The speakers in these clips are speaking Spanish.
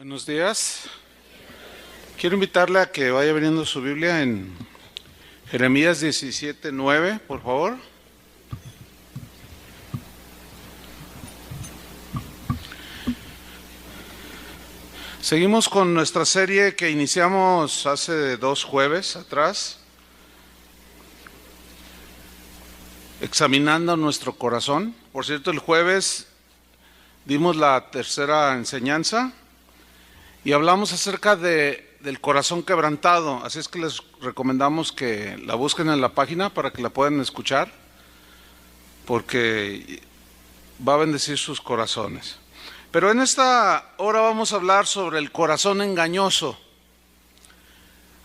Buenos días. Quiero invitarle a que vaya abriendo su Biblia en Jeremías 17:9, por favor. Seguimos con nuestra serie que iniciamos hace 2 jueves atrás, examinando nuestro corazón. Por cierto, el jueves dimos la tercera enseñanza y hablamos acerca del corazón quebrantado, así es que les recomendamos que la busquen en la página para que la puedan escuchar, porque va a bendecir sus corazones. Pero en esta hora vamos a hablar sobre el corazón engañoso,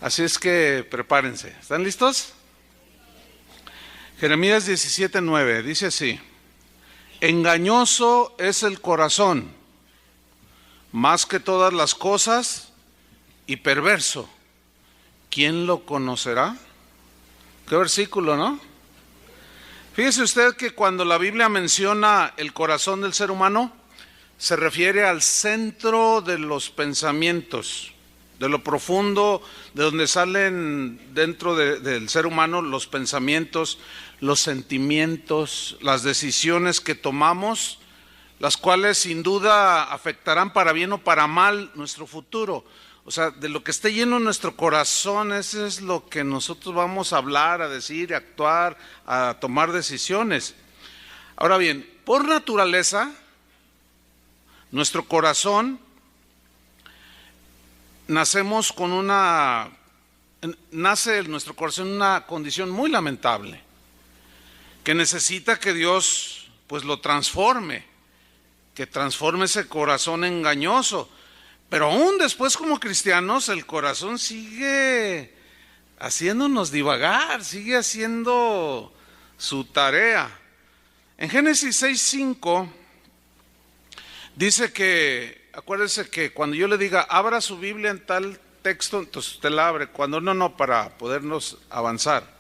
así es que prepárense. ¿Están listos? Jeremías 17:9 dice así: engañoso es el corazón, más que todas las cosas, y perverso. ¿Quién lo conocerá? Qué versículo, ¿no? Fíjese usted que cuando la Biblia menciona el corazón del ser humano, se refiere al centro de los pensamientos, de lo profundo, de donde salen dentro del ser humano los pensamientos, los sentimientos, las decisiones que tomamos, las cuales sin duda afectarán para bien o para mal nuestro futuro. O sea, de lo que esté lleno nuestro corazón, eso es lo que nosotros vamos a hablar, a decir, a actuar, a tomar decisiones. Ahora bien, por naturaleza, nuestro corazón, nace nuestro corazón en una condición muy lamentable, que necesita que Dios pues lo transforme, que transforme ese corazón engañoso. Pero aún después, como cristianos, el corazón sigue haciéndonos divagar, sigue haciendo su tarea. En Génesis 6:5 dice que, acuérdese que cuando yo le diga abra su Biblia en tal texto, entonces usted la abre, cuando no, para podernos avanzar.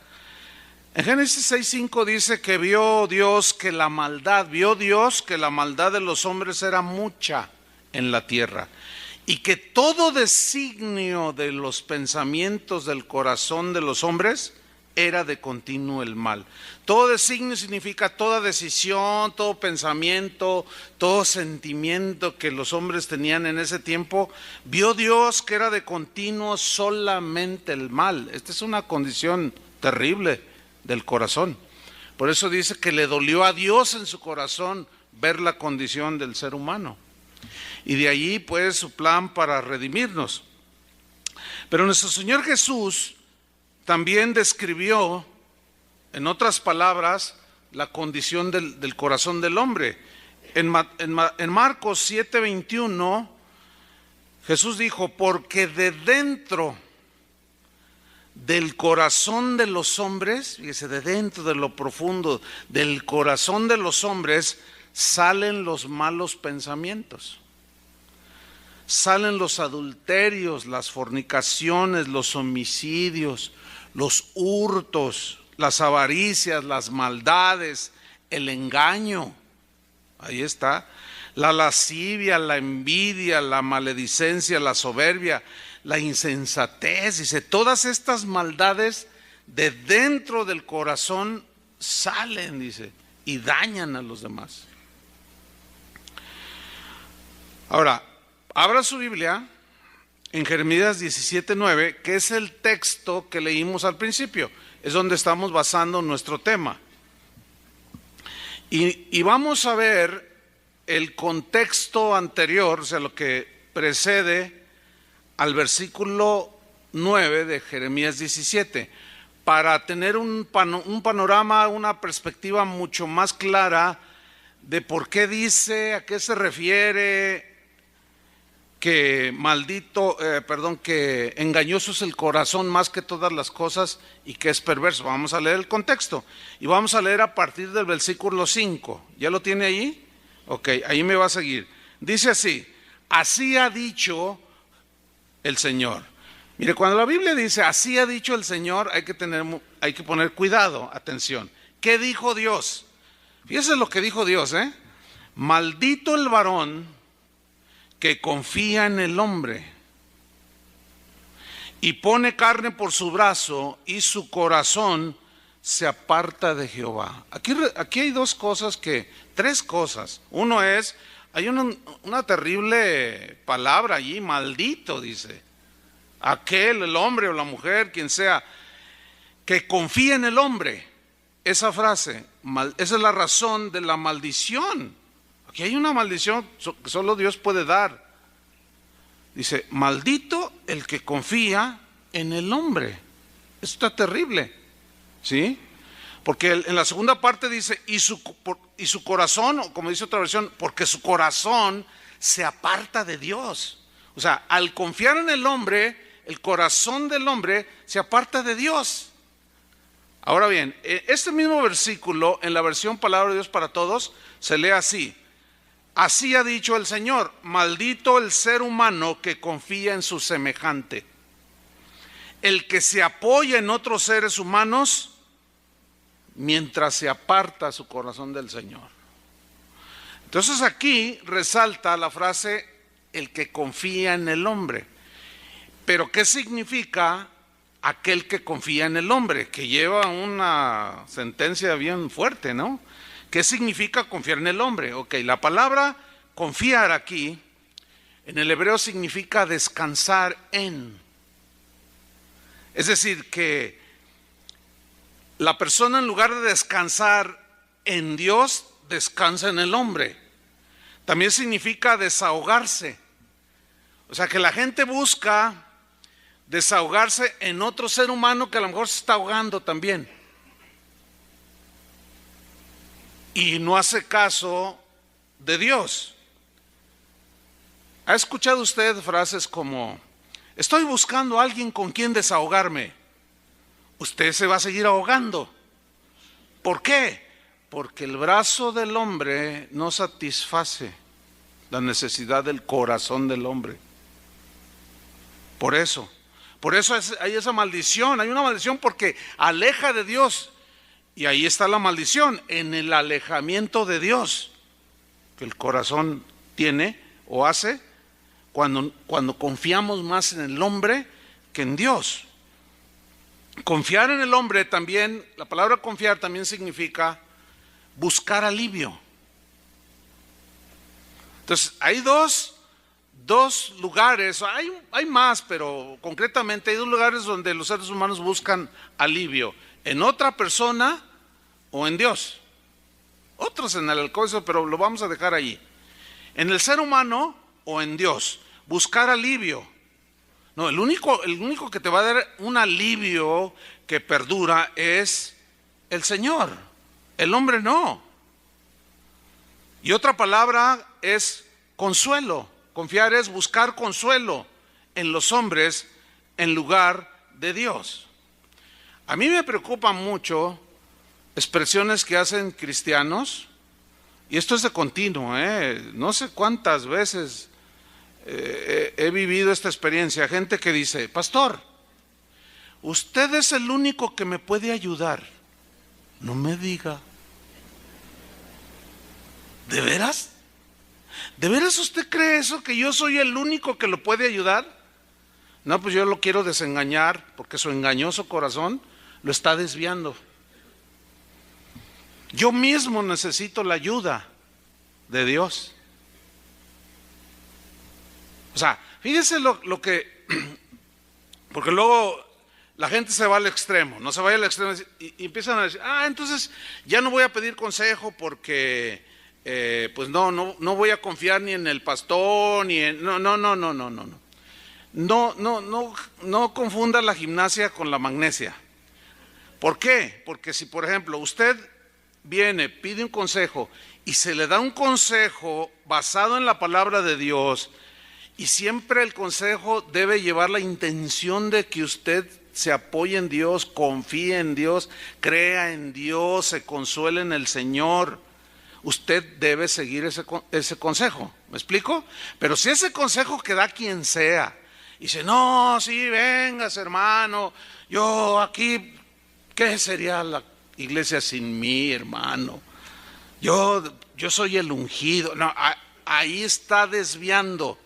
En Génesis 6:5 dice que vio Dios que la maldad de los hombres era mucha en la tierra, y que todo designio de los pensamientos del corazón de los hombres era de continuo el mal. Todo designio significa toda decisión, todo pensamiento, todo sentimiento que los hombres tenían en ese tiempo. Vio Dios que era de continuo solamente el mal. Esta es una condición terrible del corazón. Por eso dice que le dolió a Dios en su corazón ver la condición del ser humano. Y de allí pues su plan para redimirnos. Pero nuestro Señor Jesús también describió, en otras palabras, la condición del corazón del hombre. En Marcos 7:21, Jesús dijo: porque de dentro del corazón de los hombres, fíjese, de dentro de lo profundo del corazón de los hombres, salen los malos pensamientos. Salen los adulterios, las fornicaciones, los homicidios, los hurtos, las avaricias, las maldades, el engaño. Ahí está. La lascivia, la envidia, la maledicencia, la soberbia, la insensatez. Dice, todas estas maldades de dentro del corazón salen, dice, y dañan a los demás. Ahora, abra su Biblia en Jeremías 17:9, que es el texto que leímos al principio. Es donde estamos basando nuestro tema. Y vamos a ver el contexto anterior, o sea, lo que precede al versículo 9 de Jeremías 17, para tener un panorama, una perspectiva mucho más clara de por qué dice, a qué se refiere, que que engañoso es el corazón más que todas las cosas y que es perverso. Vamos a leer el contexto y vamos a leer a partir del versículo 5. ¿Ya lo tiene ahí? Ok, ahí me va a seguir. Dice así: así ha dicho el Señor. Mire, cuando la Biblia dice así ha dicho el Señor, hay que poner cuidado, atención. ¿Qué dijo Dios? Fíjese lo que dijo Dios, Maldito el varón que confía en el hombre y pone carne por su brazo y su corazón se aparta de Jehová. Aquí hay tres cosas. Uno es, hay una terrible palabra allí, maldito, dice. Aquel, el hombre o la mujer, quien sea, que confía en el hombre. Esa frase, esa es la razón de la maldición. Aquí hay una maldición que solo Dios puede dar. Dice, maldito el que confía en el hombre. Esto está terrible, ¿sí? Porque en la segunda parte dice, y su corazón, o como dice otra versión, porque su corazón se aparta de Dios. O sea, al confiar en el hombre, el corazón del hombre se aparta de Dios. Ahora bien, este mismo versículo en la versión Palabra de Dios para Todos se lee así: así ha dicho el Señor, maldito el ser humano que confía en su semejante, el que se apoya en otros seres humanos mientras se aparta su corazón del Señor. Entonces aquí resalta la frase, el que confía en el hombre. Pero ¿qué significa aquel que confía en el hombre? Que lleva una sentencia bien fuerte, ¿no? ¿Qué significa confiar en el hombre? Ok, la palabra confiar aquí, en el hebreo significa descansar en. Es decir, que la persona en lugar de descansar en Dios, descansa en el hombre. También significa desahogarse. O sea, que la gente busca desahogarse en otro ser humano que a lo mejor se está ahogando también. Y no hace caso de Dios. ¿Ha escuchado usted frases como, estoy buscando a alguien con quien desahogarme? Usted se va a seguir ahogando. ¿Por qué? Porque el brazo del hombre no satisface la necesidad del corazón del hombre. Por eso hay esa maldición. Hay una maldición porque aleja de Dios. Y ahí está la maldición, en el alejamiento de Dios que el corazón tiene o hace cuando confiamos más en el hombre que en Dios. Confiar en el hombre también, la palabra confiar también significa buscar alivio. Entonces, hay dos lugares, hay más, pero concretamente hay dos lugares donde los seres humanos buscan alivio: en otra persona o en Dios. Otros en el alcohol, pero lo vamos a dejar allí. En el ser humano o en Dios. Buscar alivio. No, el único que te va a dar un alivio que perdura es el Señor. El hombre no. Y otra palabra es consuelo. Confiar es buscar consuelo en los hombres en lugar de Dios. A mí me preocupan mucho expresiones que hacen cristianos, y esto es de continuo, no sé cuántas veces he vivido esta experiencia. Gente que dice, pastor, usted es el único que me puede ayudar. No me diga. ¿De veras? ¿De veras usted cree eso, que yo soy el único que lo puede ayudar? No, pues yo lo quiero desengañar, porque su engañoso corazón lo está desviando. Yo mismo necesito la ayuda de Dios. O sea, fíjense lo que, porque luego la gente se va al extremo, no se vaya al extremo y empiezan a decir, entonces ya no voy a pedir consejo porque pues no voy a confiar ni en el pastor, ni en... No confunda la gimnasia con la magnesia. ¿Por qué? Porque si, por ejemplo, usted viene, pide un consejo y se le da un consejo basado en la palabra de Dios, y siempre el consejo debe llevar la intención de que usted se apoye en Dios, confíe en Dios, crea en Dios, se consuele en el Señor, usted debe seguir ese consejo. ¿Me explico? Pero si ese consejo que da quien sea, y dice, no, sí, vengas hermano, yo aquí, ¿qué sería la iglesia sin mí, hermano? Yo soy el ungido. No, ahí está desviando.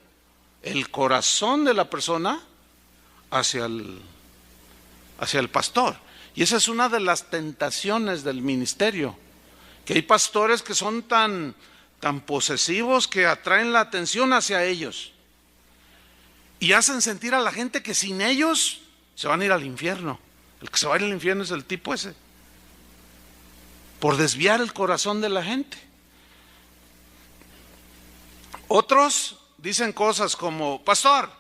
el corazón de la persona hacia el pastor. Y esa es una de las tentaciones del ministerio, que hay pastores que son tan posesivos que atraen la atención hacia ellos y hacen sentir a la gente que sin ellos se van a ir al infierno. El que se va a ir al infierno es el tipo ese, por desviar el corazón de la gente. Otros dicen cosas como: pastor,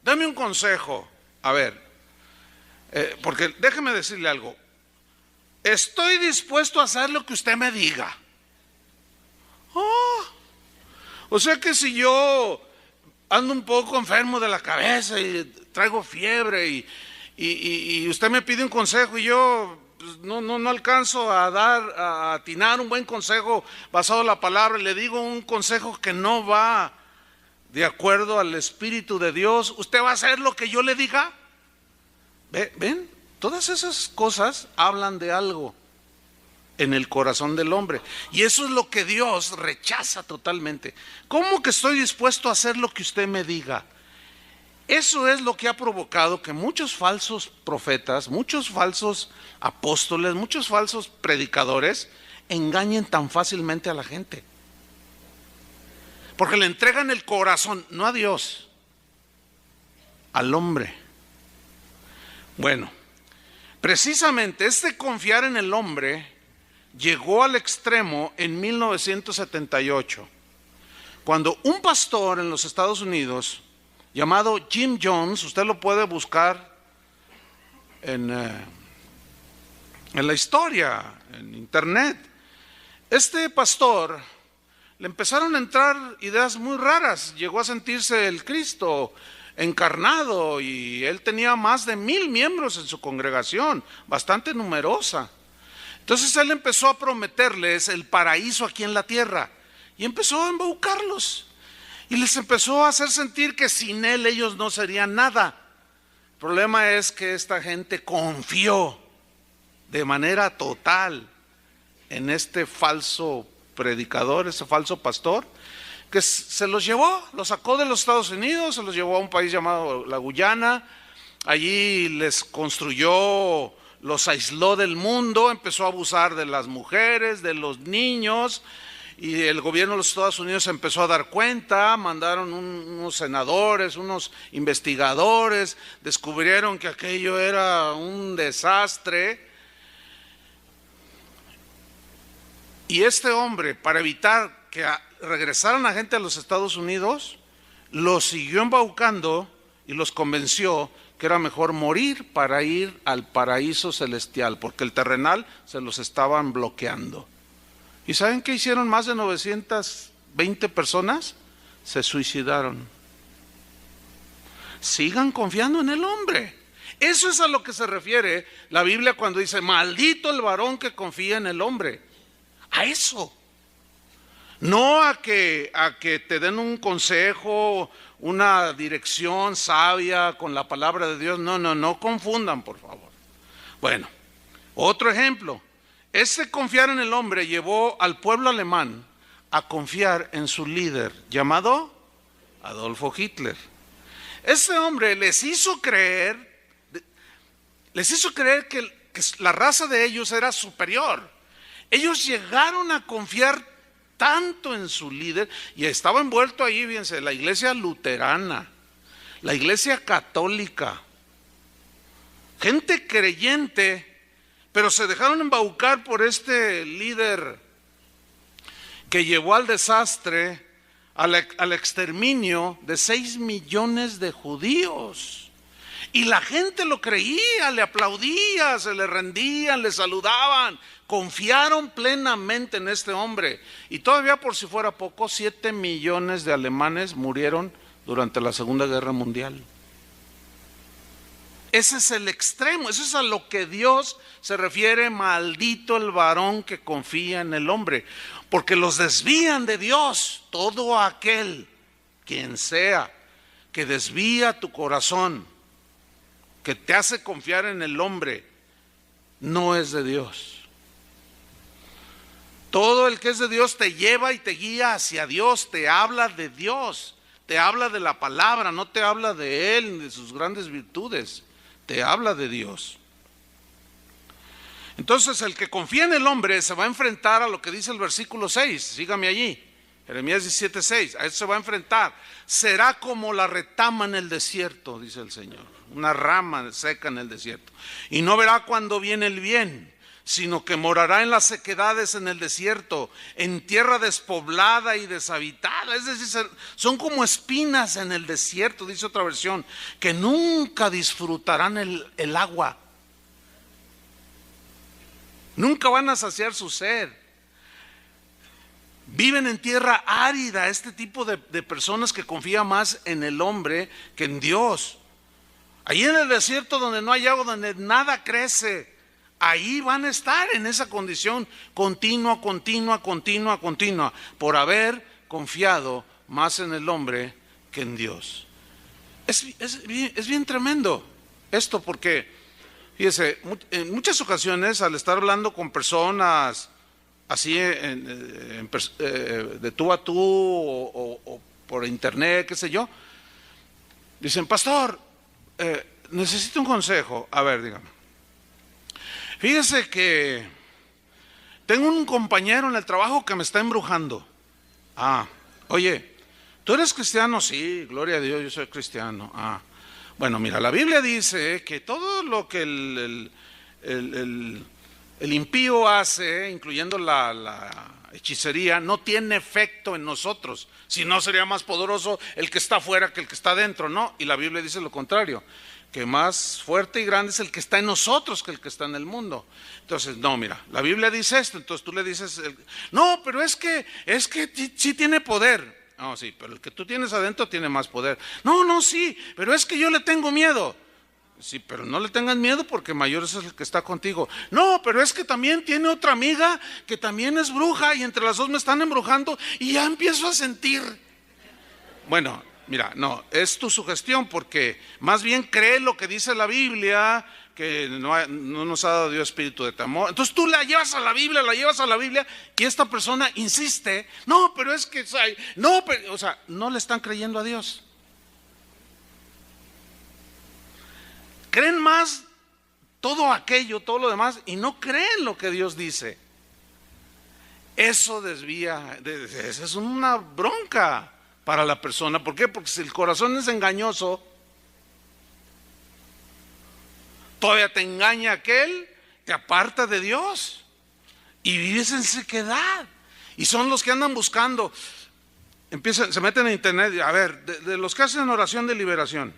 dame un consejo. A ver, porque déjeme decirle algo. Estoy dispuesto a hacer lo que usted me diga. O sea que si yo ando un poco enfermo de la cabeza y traigo fiebre y usted me pide un consejo y yo pues, no alcanzo a atinar un buen consejo basado en la palabra, y le digo un consejo que no va de acuerdo al Espíritu de Dios, ¿usted va a hacer lo que yo le diga? ¿Ven? Todas esas cosas hablan de algo en el corazón del hombre, y eso es lo que Dios rechaza totalmente. ¿Cómo que estoy dispuesto a hacer lo que usted me diga? Eso es lo que ha provocado que muchos falsos profetas, muchos falsos apóstoles, muchos falsos predicadores engañen tan fácilmente a la gente, porque le entregan el corazón, no a Dios, al hombre. Bueno, precisamente este confiar en el hombre llegó al extremo en 1978, cuando un pastor en los Estados Unidos llamado Jim Jones, usted lo puede buscar en la historia, en internet. Este pastor le empezaron a entrar ideas muy raras, llegó a sentirse el Cristo encarnado, y él tenía más de 1,000 miembros en su congregación, bastante numerosa. Entonces él empezó a prometerles el paraíso aquí en la tierra y empezó a embaucarlos y les empezó a hacer sentir que sin él ellos no serían nada. El problema es que esta gente confió de manera total en este falso predicador, este falso pastor, que se los llevó, los sacó de los Estados Unidos, se los llevó a un país llamado la Guyana. Allí les construyó, los aisló del mundo, empezó a abusar de las mujeres, de los niños, y el gobierno de los Estados Unidos se empezó a dar cuenta, mandaron unos senadores, unos investigadores, descubrieron que aquello era un desastre. Y este hombre, para evitar que regresaran a gente a los Estados Unidos, los siguió embaucando y los convenció que era mejor morir para ir al paraíso celestial, porque el terrenal se los estaban bloqueando. ¿Y saben qué hicieron más de 920 personas? Se suicidaron. Sigan confiando en el hombre. Eso es a lo que se refiere la Biblia cuando dice: maldito el varón que confía en el hombre. A eso. No a que te den un consejo, una dirección sabia con la palabra de Dios. No confundan, por favor. Bueno, otro ejemplo. Ese confiar en el hombre llevó al pueblo alemán a confiar en su líder, llamado Adolfo Hitler. Ese hombre les hizo creer que la raza de ellos era superior. Ellos llegaron a confiar tanto en su líder, y estaba envuelto ahí, fíjense, la iglesia luterana, la iglesia católica, gente creyente, pero se dejaron embaucar por este líder que llevó al desastre, al exterminio de 6 millones de judíos. Y la gente lo creía, le aplaudía, se le rendían, le saludaban, confiaron plenamente en este hombre. Y todavía, por si fuera poco, 7 millones de alemanes murieron durante la Segunda Guerra Mundial. Ese es el extremo, eso es a lo que Dios se refiere: maldito el varón que confía en el hombre, porque los desvían de Dios. Todo aquel, quien sea, que desvía tu corazón, que te hace confiar en el hombre, no es de Dios. Todo el que es de Dios te lleva y te guía hacia Dios, te habla de Dios, te habla de la palabra, no te habla de Él, de sus grandes virtudes, te habla de Dios. Entonces el que confía en el hombre se va a enfrentar a lo que dice el versículo 6, sígame allí, Jeremías 17:6, a eso se va a enfrentar. Será como la retama en el desierto, dice el Señor, una rama seca en el desierto. Y no verá cuando viene el bien, sino que morará en las sequedades en el desierto, en tierra despoblada y deshabitada. Es decir, son como espinas en el desierto, dice otra versión, que nunca disfrutarán el agua. Nunca van a saciar su sed. Viven en tierra árida, este tipo de personas que confían más en el hombre que en Dios. Allí en el desierto donde no hay agua, donde nada crece, ahí van a estar en esa condición continua, por haber confiado más en el hombre que en Dios. Es bien tremendo esto, porque fíjese, en muchas ocasiones al estar hablando con personas así de tú a tú o por internet, qué sé yo, dicen: pastor, necesito un consejo. A ver, dígame. Fíjese que tengo un compañero en el trabajo que me está embrujando. Oye, ¿tú eres cristiano? Sí, gloria a Dios, yo soy cristiano. Bueno, mira, la Biblia dice que todo lo que el impío hace, incluyendo la hechicería, no tiene efecto en nosotros. Si no, sería más poderoso el que está afuera que el que está dentro, ¿no? Y la Biblia dice lo contrario, que más fuerte y grande es el que está en nosotros que el que está en el mundo. Entonces, no, mira, la Biblia dice esto, entonces tú le dices, no, pero es que sí tiene poder. No, sí, pero el que tú tienes adentro tiene más poder. No, sí, pero es que yo le tengo miedo. Sí, pero no le tengas miedo porque mayor es el que está contigo. No, pero es que también tiene otra amiga que también es bruja y entre las dos me están embrujando y ya empiezo a sentir. Bueno, mira, no, es tu sugestión, porque más bien cree lo que dice la Biblia, que no nos ha dado Dios espíritu de temor. Entonces tú la llevas a la Biblia y esta persona insiste, no, pero es que, no le están creyendo a Dios. Creen más todo aquello, todo lo demás, y no creen lo que Dios dice. Eso desvía, esa es una bronca para la persona. ¿Por qué? Porque si el corazón es engañoso, todavía te engaña aquel, te aparta de Dios y vives en sequedad. Y son los que andan buscando, se meten en internet, a ver, de los que hacen oración de liberación,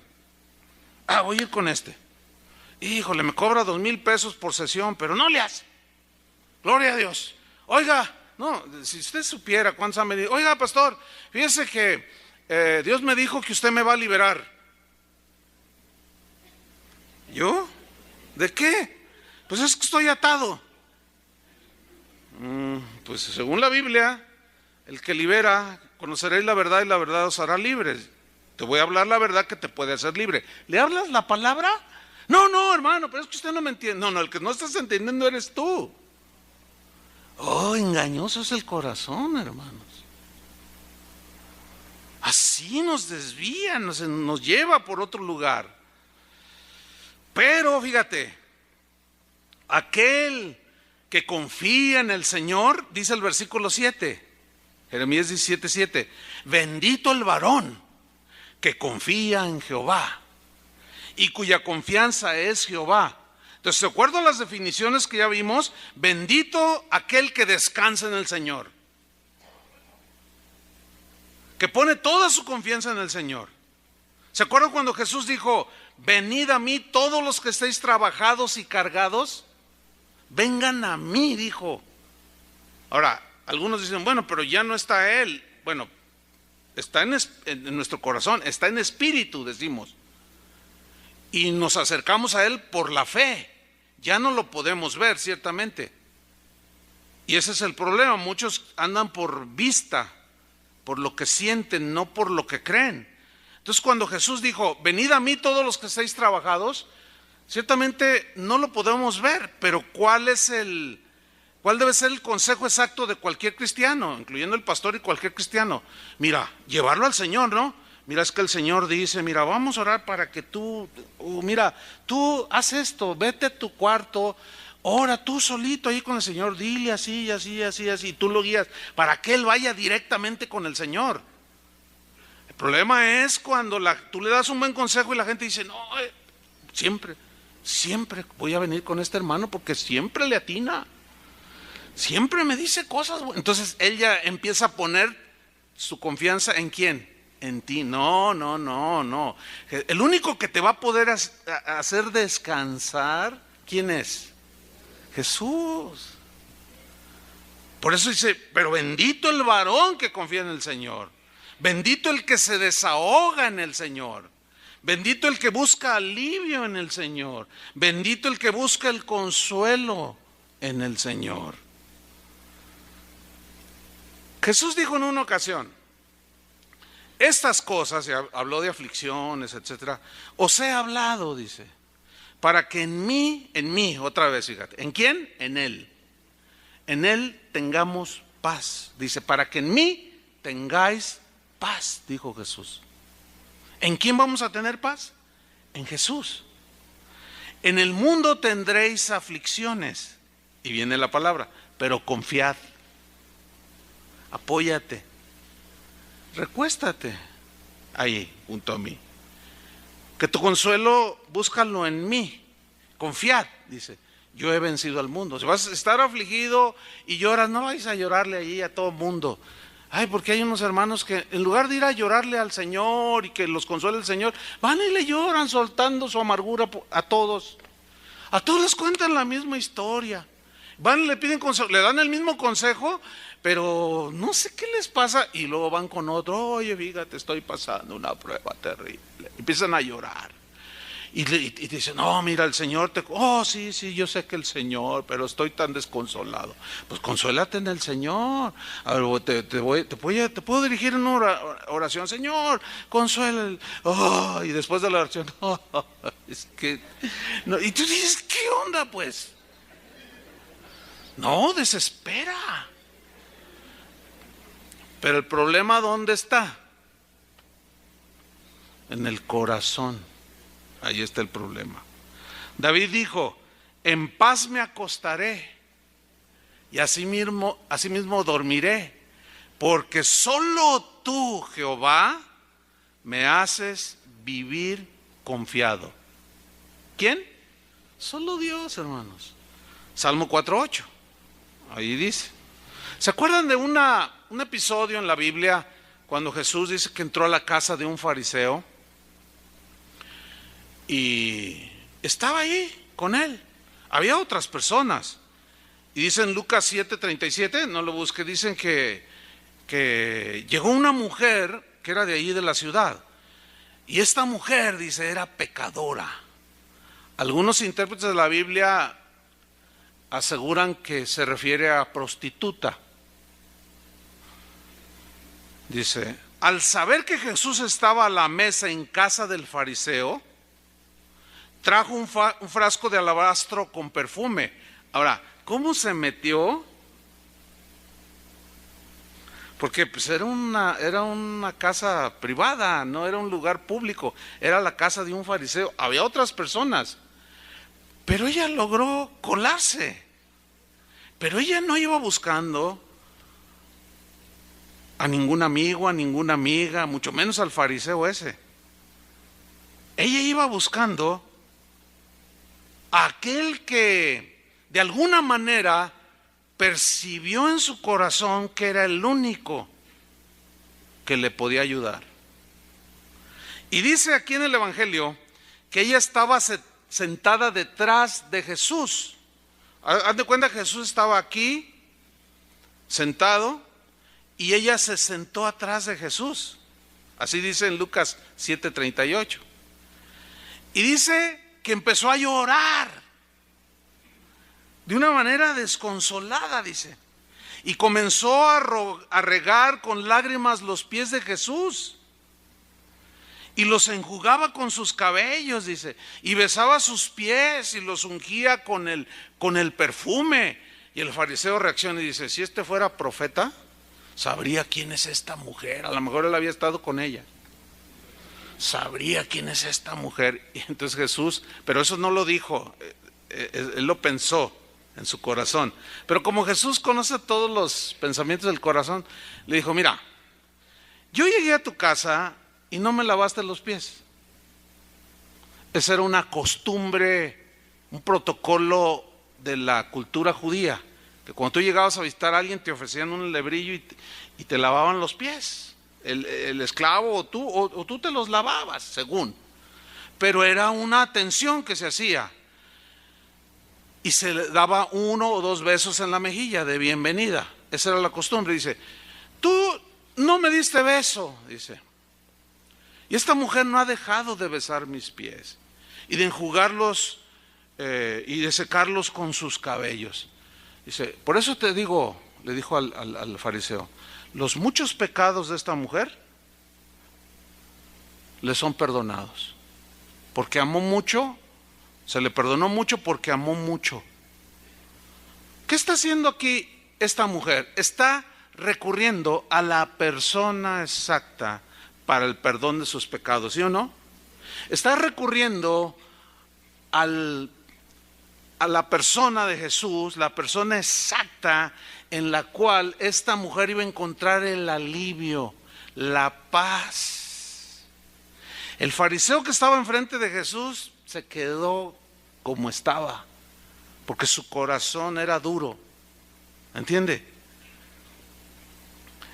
voy a ir con este. Híjole, me cobra 2,000 pesos por sesión, pero no le hace. Gloria a Dios. Oiga, no, si usted supiera cuántos han venido. Oiga, pastor, fíjese que Dios me dijo que usted me va a liberar. ¿Yo? ¿De qué? Pues es que estoy atado. Pues según la Biblia, el que libera, conoceréis la verdad y la verdad os hará libres. Te voy a hablar la verdad que te puede hacer libre. ¿Le hablas la palabra? No, hermano, pero es que usted no me entiende. No, el que no estás entendiendo eres tú. Engañoso es el corazón, hermanos. Así nos desvía, nos lleva por otro lugar. Pero fíjate, aquel que confía en el Señor, dice el versículo 7, Jeremías 17:7, bendito el varón que confía en Jehová y cuya confianza es Jehová. Entonces, ¿de acuerdo a las definiciones que ya vimos? Bendito aquel que descansa en el Señor, que pone toda su confianza en el Señor. ¿Se acuerdan cuando Jesús dijo: venid a mí todos los que estéis trabajados y cargados? Vengan a mí, dijo. Ahora, algunos dicen, bueno, pero ya no está Él. Bueno, está en nuestro corazón, está en espíritu, decimos. Y nos acercamos a Él por la fe. Ya no lo podemos ver, ciertamente. Y ese es el problema. Muchos andan por vista, por lo que sienten, no por lo que creen. Entonces, cuando Jesús dijo, venid a mí todos los que estáis trabajados, ciertamente no lo podemos ver, pero ¿cuál debe ser el consejo exacto de cualquier cristiano, incluyendo el pastor y cualquier cristiano? Mira, llevarlo al Señor, ¿no? mira, es que el Señor dice, mira, vamos a orar para que tú, mira, tú haz esto, vete a tu cuarto, ora tú solito ahí con el Señor, dile así, así, así, así, y tú lo guías para que Él vaya directamente con el Señor. El problema es cuando tú le das un buen consejo y la gente dice, no, siempre voy a venir con este hermano porque siempre le atina, siempre me dice cosas. Entonces ella empieza a poner su confianza ¿en quién? En ti. No. El único que te va a poder hacer descansar, ¿quién es? Jesús. Por eso dice, pero bendito el varón que confía en el Señor. Bendito el que se desahoga en el Señor. Bendito el que busca alivio en el Señor. Bendito el que busca el consuelo en el Señor. Jesús dijo en una ocasión, estas cosas, y habló de aflicciones, etcétera, os he hablado, dice, para que en mí, otra vez, fíjate, ¿en quién? En Él tengamos paz. Dice, para que en mí tengáis paz, dijo Jesús. ¿En quién vamos a tener paz? En Jesús. En el mundo tendréis aflicciones, y viene la palabra, pero confiad, apóyate, recuéstate ahí junto a mí. Que tu consuelo búscalo en mí, confiad, dice, yo he vencido al mundo. Si vas a estar afligido y lloras, no vais a llorarle allí a todo mundo. Ay, porque hay unos hermanos que en lugar de ir a llorarle al Señor y que los consuele el Señor, van y le lloran soltando su amargura a todos. A todos les cuentan la misma historia. Van y le piden consejo, le dan el mismo consejo, pero no sé qué les pasa y luego van con otro, oye, fíjate, estoy pasando una prueba terrible. Empiezan a llorar. Y dicen, no, mira, el Señor sí, yo sé que el Señor, pero estoy tan desconsolado. Pues consuélate en el Señor. A ver, te puedo dirigir en una oración, Señor, consuela. Y después de la oración, es que, no. Y tú dices, ¿qué onda, pues? No, desespera. Pero el problema, ¿dónde está? En el corazón. Ahí está el problema. David dijo, en paz me acostaré y asimismo dormiré, porque solo tú, Jehová, me haces vivir confiado. ¿Quién? Solo Dios, hermanos. Salmo 4:8. Ahí dice. ¿Se acuerdan de un episodio en la Biblia cuando Jesús dice que entró a la casa de un fariseo? Y estaba ahí con él. Había otras personas. Y dice en Lucas 7:37, no lo busque, dicen que llegó una mujer que era de allí de la ciudad. Y esta mujer, dice, era pecadora. Algunos intérpretes de la Biblia aseguran que se refiere a prostituta. Dice, al saber que Jesús estaba a la mesa en casa del fariseo, trajo un frasco de alabastro con perfume. Ahora, ¿cómo se metió? Porque pues era una casa privada, no era un lugar público, era la casa de un fariseo. Había otras personas, pero ella logró colarse. Pero ella no iba buscando a ningún amigo, a ninguna amiga, mucho menos al fariseo ese. Ella iba buscando a aquel que de alguna manera percibió en su corazón que era el único que le podía ayudar. Y dice aquí en el Evangelio que ella estaba sentada detrás de Jesús. Haz de cuenta que Jesús estaba aquí sentado y ella se sentó atrás de Jesús. Así dice en Lucas 7:38. Y dice que empezó a llorar de una manera desconsolada, dice. Y comenzó a regar con lágrimas los pies de Jesús. Y los enjugaba con sus cabellos, dice. Y besaba sus pies y los ungía con el perfume. Y el fariseo reacciona y dice, si este fuera profeta, sabría quién es esta mujer. A lo mejor él había estado con ella. sabría quién es esta mujer. Y entonces Jesús, pero eso no lo dijo, él lo pensó en su corazón. Pero como Jesús conoce todos los pensamientos del corazón, le dijo, mira, yo llegué a tu casa y no me lavaste los pies. Esa era una costumbre, un protocolo de la cultura judía, que cuando tú llegabas a visitar a alguien te ofrecían un lebrillo y te lavaban los pies, el esclavo o tú te los lavabas, según. Pero era una atención que se hacía y se le daba 1 o 2 besos en la mejilla de bienvenida. Esa era la costumbre. Dice, tú no me diste beso, dice, y esta mujer no ha dejado de besar mis pies y de enjugarlos y de secarlos con sus cabellos. Dice, por eso te digo, le dijo al fariseo, los muchos pecados de esta mujer le son perdonados, porque amó mucho, se le perdonó mucho porque amó mucho. ¿Qué está haciendo aquí esta mujer? Está recurriendo a la persona exacta para el perdón de sus pecados, ¿sí o no? Está recurriendo a la persona de Jesús, la persona exacta en la cual esta mujer iba a encontrar el alivio, la paz. El fariseo que estaba enfrente de Jesús se quedó como estaba, porque su corazón era duro, ¿entiende?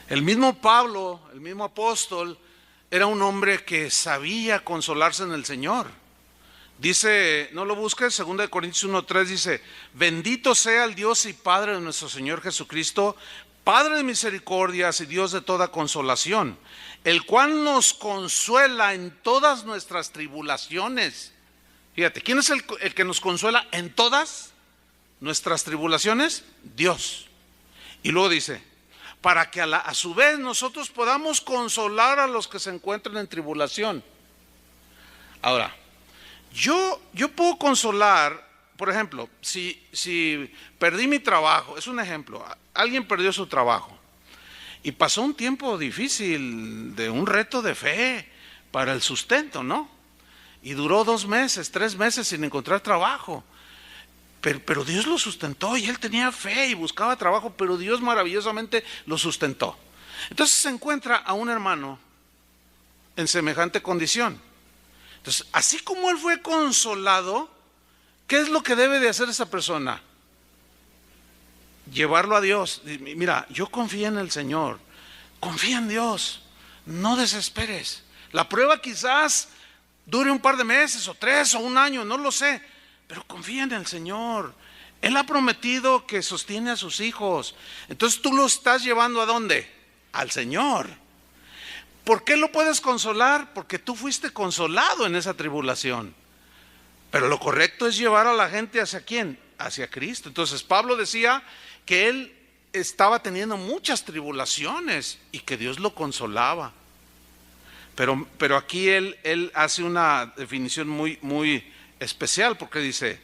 El mismo Pablo, el mismo apóstol, era un hombre que sabía consolarse en el Señor. Dice, no lo busques, 2 Corintios 1:3 dice, bendito sea el Dios y Padre de nuestro Señor Jesucristo, Padre de misericordias y Dios de toda consolación, el cual nos consuela en todas nuestras tribulaciones. Fíjate, ¿quién es el que nos consuela en todas nuestras tribulaciones? Dios. Y luego dice, para que a su vez nosotros podamos consolar a los que se encuentran en tribulación. Ahora, yo puedo consolar, por ejemplo, si perdí mi trabajo, es un ejemplo, alguien perdió su trabajo y pasó un tiempo difícil, de un reto de fe para el sustento, ¿no? Y duró 2 meses, 3 meses sin encontrar trabajo. Pero Dios lo sustentó y él tenía fe y buscaba trabajo, pero Dios maravillosamente lo sustentó. Entonces se encuentra a un hermano en semejante condición. Entonces, así como él fue consolado, ¿qué es lo que debe de hacer esa persona? Llevarlo a Dios. Mira, yo confío en el Señor, confía en Dios, no desesperes. La prueba quizás dure un par de meses o 3 o 1 año, no lo sé, pero confía en el Señor. Él ha prometido que sostiene a sus hijos. Entonces tú lo estás llevando ¿a dónde? Al Señor. ¿Por qué lo puedes consolar? Porque tú fuiste consolado en esa tribulación. Pero lo correcto es llevar a la gente ¿hacia quién? Hacia Cristo. Entonces Pablo decía que él estaba teniendo muchas tribulaciones y que Dios lo consolaba. Pero aquí él hace una definición muy especial, porque dice,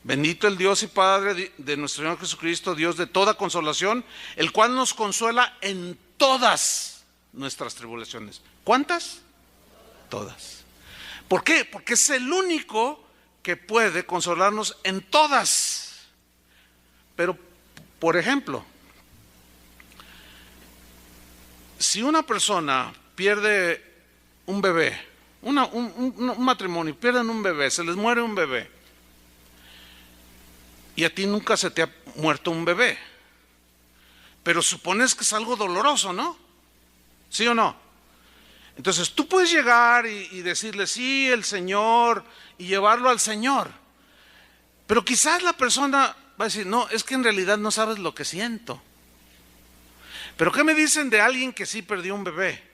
bendito el Dios y Padre de nuestro Señor Jesucristo, Dios de toda consolación, el cual nos consuela en todas nuestras tribulaciones. ¿Cuántas? Todas. ¿Por qué? Porque es el único que puede consolarnos en todas. Pero, por ejemplo, si una persona pierde un bebé, un matrimonio, pierden un bebé, se les muere un bebé, y a ti nunca se te ha muerto un bebé, pero supones que es algo doloroso, ¿no? ¿Sí o no? Entonces tú puedes llegar y decirle sí, el Señor, y llevarlo al Señor, pero quizás la persona va a decir, no, es que en realidad no sabes lo que siento. Pero ¿qué me dicen de alguien que sí perdió un bebé?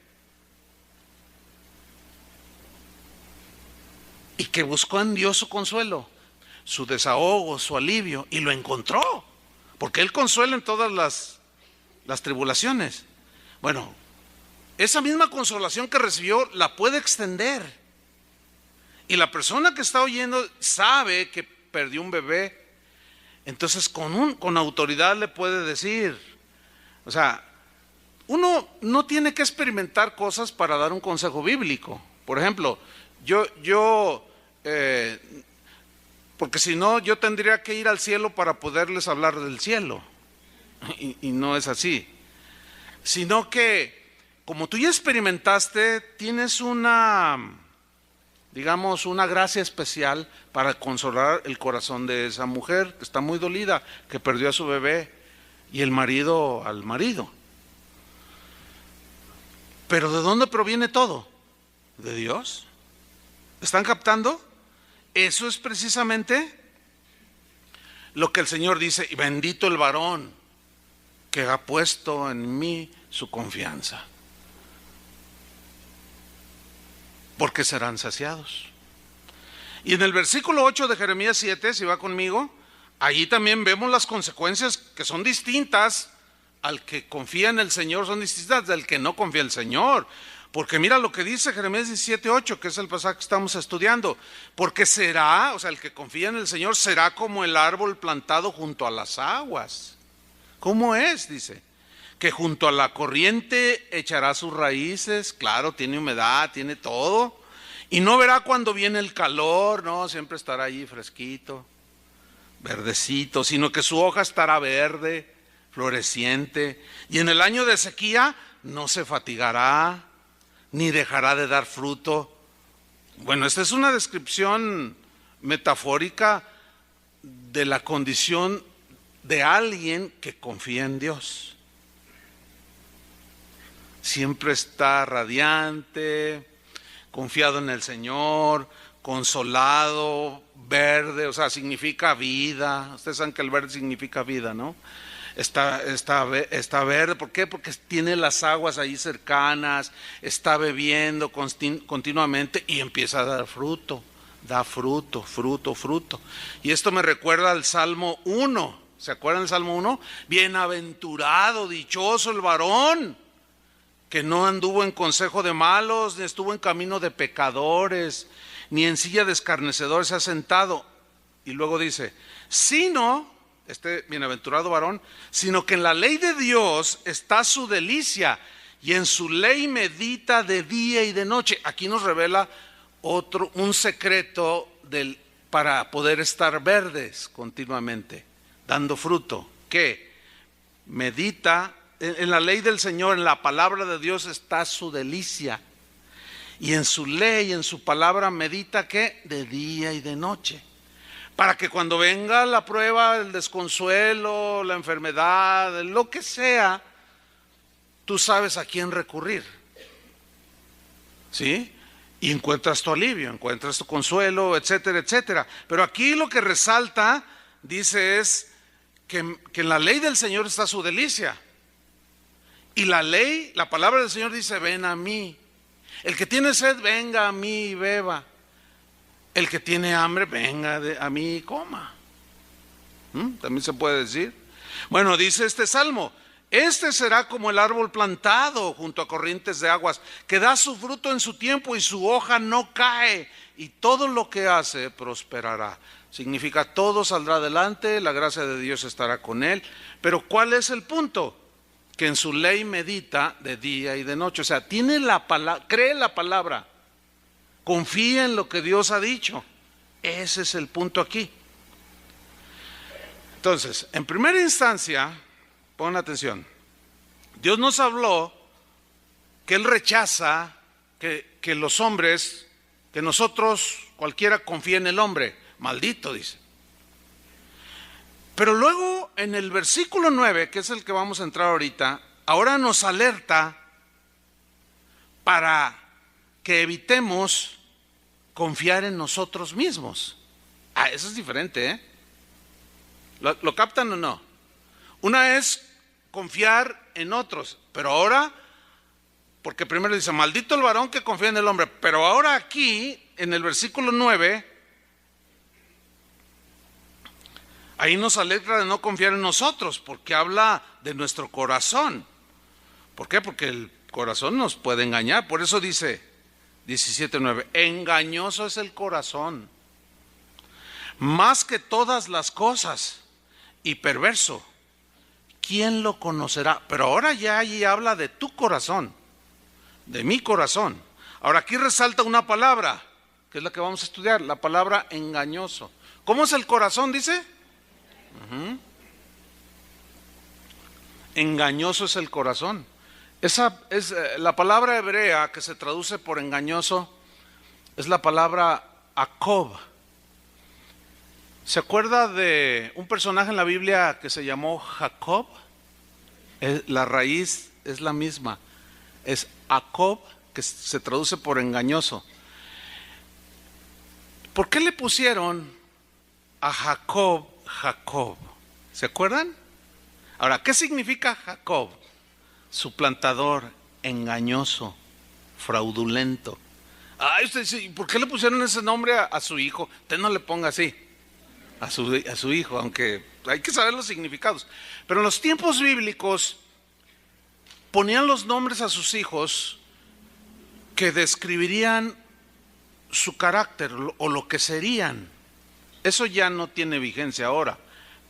Y que buscó en Dios su consuelo, su desahogo, su alivio, y lo encontró, porque Él consuela en todas las tribulaciones. Bueno, esa misma consolación que recibió la puede extender. Y la persona que está oyendo sabe que perdió un bebé, entonces con autoridad le puede decir, uno no tiene que experimentar cosas para dar un consejo bíblico. Por ejemplo, porque si no, yo tendría que ir al cielo para poderles hablar del cielo. Y no es así. Sino que, como tú ya experimentaste, tienes digamos, una gracia especial para consolar el corazón de esa mujer que está muy dolida, que perdió a su bebé, y el marido al marido. Pero ¿de dónde proviene todo? ¿De Dios? ¿Están captando? Eso es precisamente lo que el Señor dice: y bendito el varón que ha puesto en mí su confianza, porque serán saciados. Y en el versículo 8 de Jeremías 7, si va conmigo, allí también vemos las consecuencias que son distintas. Al que confía en el Señor son distintas del que no confía en el Señor. Porque mira lo que dice Jeremías 17:8, que es el pasaje que estamos estudiando. Porque será, o sea, el que confía en el Señor será como el árbol plantado junto a las aguas. ¿Cómo es? Dice, que junto a la corriente echará sus raíces. Claro, tiene humedad, tiene todo. Y no verá cuando viene el calor, no, siempre estará allí fresquito, verdecito, sino que su hoja estará verde, floreciente. Y en el año de sequía no se fatigará, ni dejará de dar fruto. Bueno, esta es una descripción metafórica de la condición de alguien que confía en Dios. Siempre está radiante, confiado en el Señor, consolado, verde, o sea, significa vida. Ustedes saben que el verde significa vida, ¿no? Está verde, ¿por qué? Porque tiene las aguas ahí cercanas, está bebiendo continuamente y empieza a dar fruto. Da fruto, fruto, fruto. Y esto me recuerda al Salmo 1. ¿Se acuerdan del Salmo 1? Bienaventurado, dichoso el varón que no anduvo en consejo de malos, ni estuvo en camino de pecadores, ni en silla de escarnecedores se ha sentado. Y luego dice, sino, este bienaventurado varón, sino que en la ley de Dios está su delicia, y en su ley medita de día y de noche. Aquí nos revela un secreto para poder estar verdes continuamente, dando fruto. ¿Qué? Medita. En la ley del Señor, en la palabra de Dios está su delicia. Y en su ley, en su palabra medita, ¿qué? De día y de noche. Para que cuando venga la prueba, el desconsuelo, la enfermedad, lo que sea, tú sabes a quién recurrir. ¿Sí? Y encuentras tu alivio, encuentras tu consuelo, etcétera, etcétera. Pero aquí lo que resalta, dice, es que en la ley del Señor está su delicia. Y la ley, la palabra del Señor dice, ven a mí. El que tiene sed, venga a mí y beba. El que tiene hambre, venga a mí y coma. También se puede decir. Bueno, dice este salmo, este será como el árbol plantado junto a corrientes de aguas, que da su fruto en su tiempo y su hoja no cae, y todo lo que hace prosperará. Significa todo saldrá adelante, la gracia de Dios estará con él. Pero ¿cuál es el punto? Que en su ley medita de día y de noche. O sea, tiene la palabra, cree la palabra, confía en lo que Dios ha dicho. Ese es el punto aquí. Entonces, en primera instancia, pongan atención, Dios nos habló que Él rechaza que los hombres, que nosotros, cualquiera confía en el hombre. Maldito, dice. Pero luego en el versículo 9, que es el que vamos a entrar ahorita, ahora nos alerta para que evitemos confiar en nosotros mismos. Eso es diferente, ¿eh? ¿Lo captan o no? Una es confiar en otros, pero ahora, porque primero dice, maldito el varón que confía en el hombre, pero ahora aquí, en el versículo 9, ahí nos alegra de no confiar en nosotros, porque habla de nuestro corazón. ¿Por qué? Porque el corazón nos puede engañar. Por eso dice 17:9, engañoso es el corazón, más que todas las cosas, y perverso. ¿Quién lo conocerá? Pero ahora ya allí habla de tu corazón, de mi corazón. Ahora aquí resalta una palabra, que es la que vamos a estudiar, la palabra engañoso. ¿Cómo es el corazón, dice? Engañoso es el corazón. Esa es la palabra hebrea que se traduce por engañoso, es la palabra Jacob. ¿Se acuerda de un personaje en la Biblia que se llamó Jacob? La raíz es la misma, es Jacob, que se traduce por engañoso. ¿Por qué le pusieron a Jacob Jacob? ¿Se acuerdan? Ahora, ¿qué significa Jacob? Suplantador, engañoso, fraudulento. Ay, usted dice, ¿por qué le pusieron ese nombre a su hijo? Usted no le ponga así a su hijo, aunque hay que saber los significados. Pero en los tiempos bíblicos ponían los nombres a sus hijos que describirían su carácter o lo que serían. Eso ya no tiene vigencia ahora,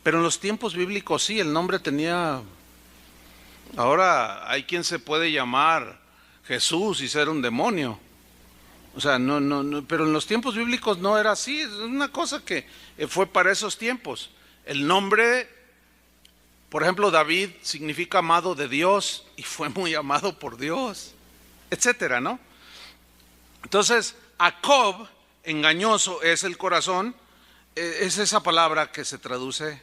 pero en los tiempos bíblicos sí, el nombre tenía. Ahora hay quien se puede llamar Jesús y ser un demonio. O sea, no, pero en los tiempos bíblicos no era así, es una cosa que fue para esos tiempos. El nombre, por ejemplo, David significa amado de Dios y fue muy amado por Dios, etcétera, ¿no? Entonces, Jacob, engañoso, es el corazón, es esa palabra que se traduce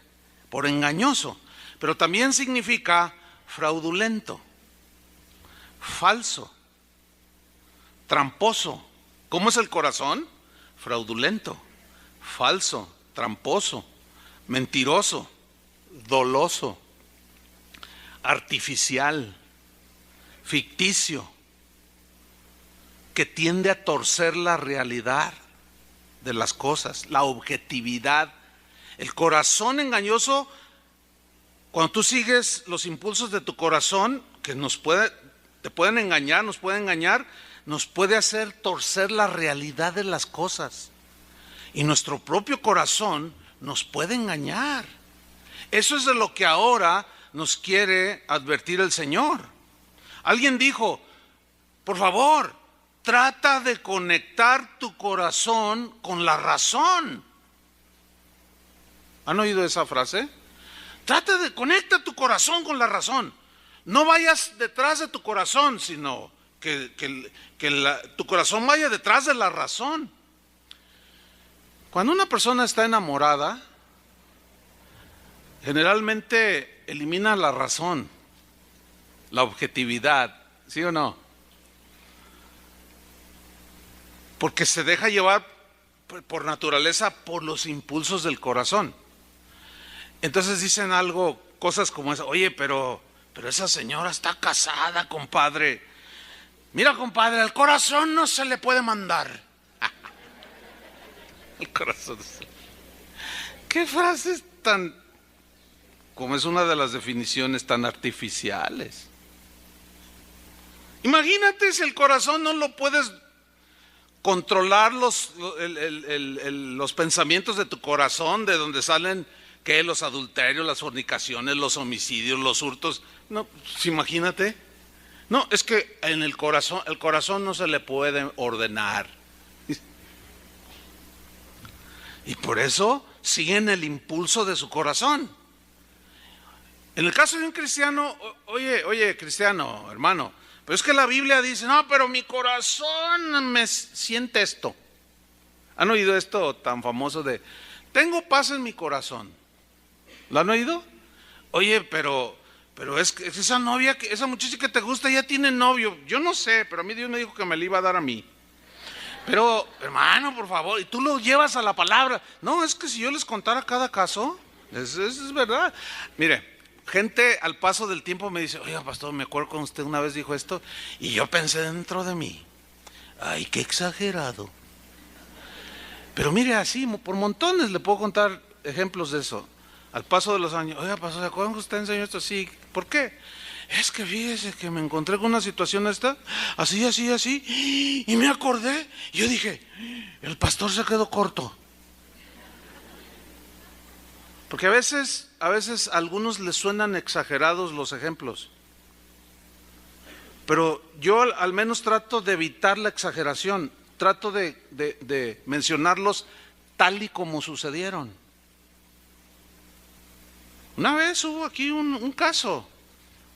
por engañoso, pero también significa fraudulento, falso, tramposo. ¿Cómo es el corazón? Fraudulento, falso, tramposo, mentiroso, doloso, artificial, ficticio, que tiende a torcer la realidad de las cosas, la objetividad. El corazón engañoso, cuando tú sigues los impulsos de tu corazón, que te pueden engañar, nos puede hacer torcer la realidad de las cosas. Y nuestro propio corazón nos puede engañar. Eso es de lo que ahora nos quiere advertir el Señor. Alguien dijo, por favor, trata de conectar tu corazón con la razón. ¿Han oído esa frase? Conecta tu corazón con la razón. No vayas detrás de tu corazón, sino que tu corazón vaya detrás de la razón. Cuando una persona está enamorada, generalmente elimina la razón, la objetividad, ¿sí o no? Porque se deja llevar por naturaleza por los impulsos del corazón. Entonces dicen cosas como esa, oye, pero esa señora está casada, compadre. Mira, compadre, al corazón no se le puede mandar. El corazón. ¿Qué frases como es una de las definiciones tan artificiales? Imagínate si el corazón no lo puedes controlar, los pensamientos de tu corazón, de donde salen los adulterios, las fornicaciones, los homicidios, los hurtos. No, pues imagínate. No, es que en el corazón no se le puede ordenar. Y por eso siguen el impulso de su corazón. En el caso de un cristiano, oye, cristiano, hermano, pero es que la Biblia dice, no, pero mi corazón me siente esto. ¿Han oído esto tan famoso de, tengo paz en mi corazón? ¿Lo han oído? Oye, pero es que esa muchacha que te gusta ya tiene novio. Yo no sé, pero a mí Dios me dijo que me la iba a dar a mí. Pero, hermano, por favor, y tú lo llevas a la palabra. No, es que si yo les contara cada caso, es verdad. Mire, gente al paso del tiempo me dice, oiga, pastor, me acuerdo cuando usted una vez dijo esto, y yo pensé dentro de mí, ay, qué exagerado. Pero mire, así, por montones le puedo contar ejemplos de eso. Al paso de los años, oiga, pastor, ¿se acuerdan que usted enseñó esto? Sí, ¿por qué? Es que fíjese que me encontré con una situación así, y me acordé, y yo dije, el pastor se quedó corto. Porque a veces a algunos les suenan exagerados los ejemplos. Pero yo al menos trato de evitar la exageración, trato de mencionarlos tal y como sucedieron. Una vez hubo aquí un caso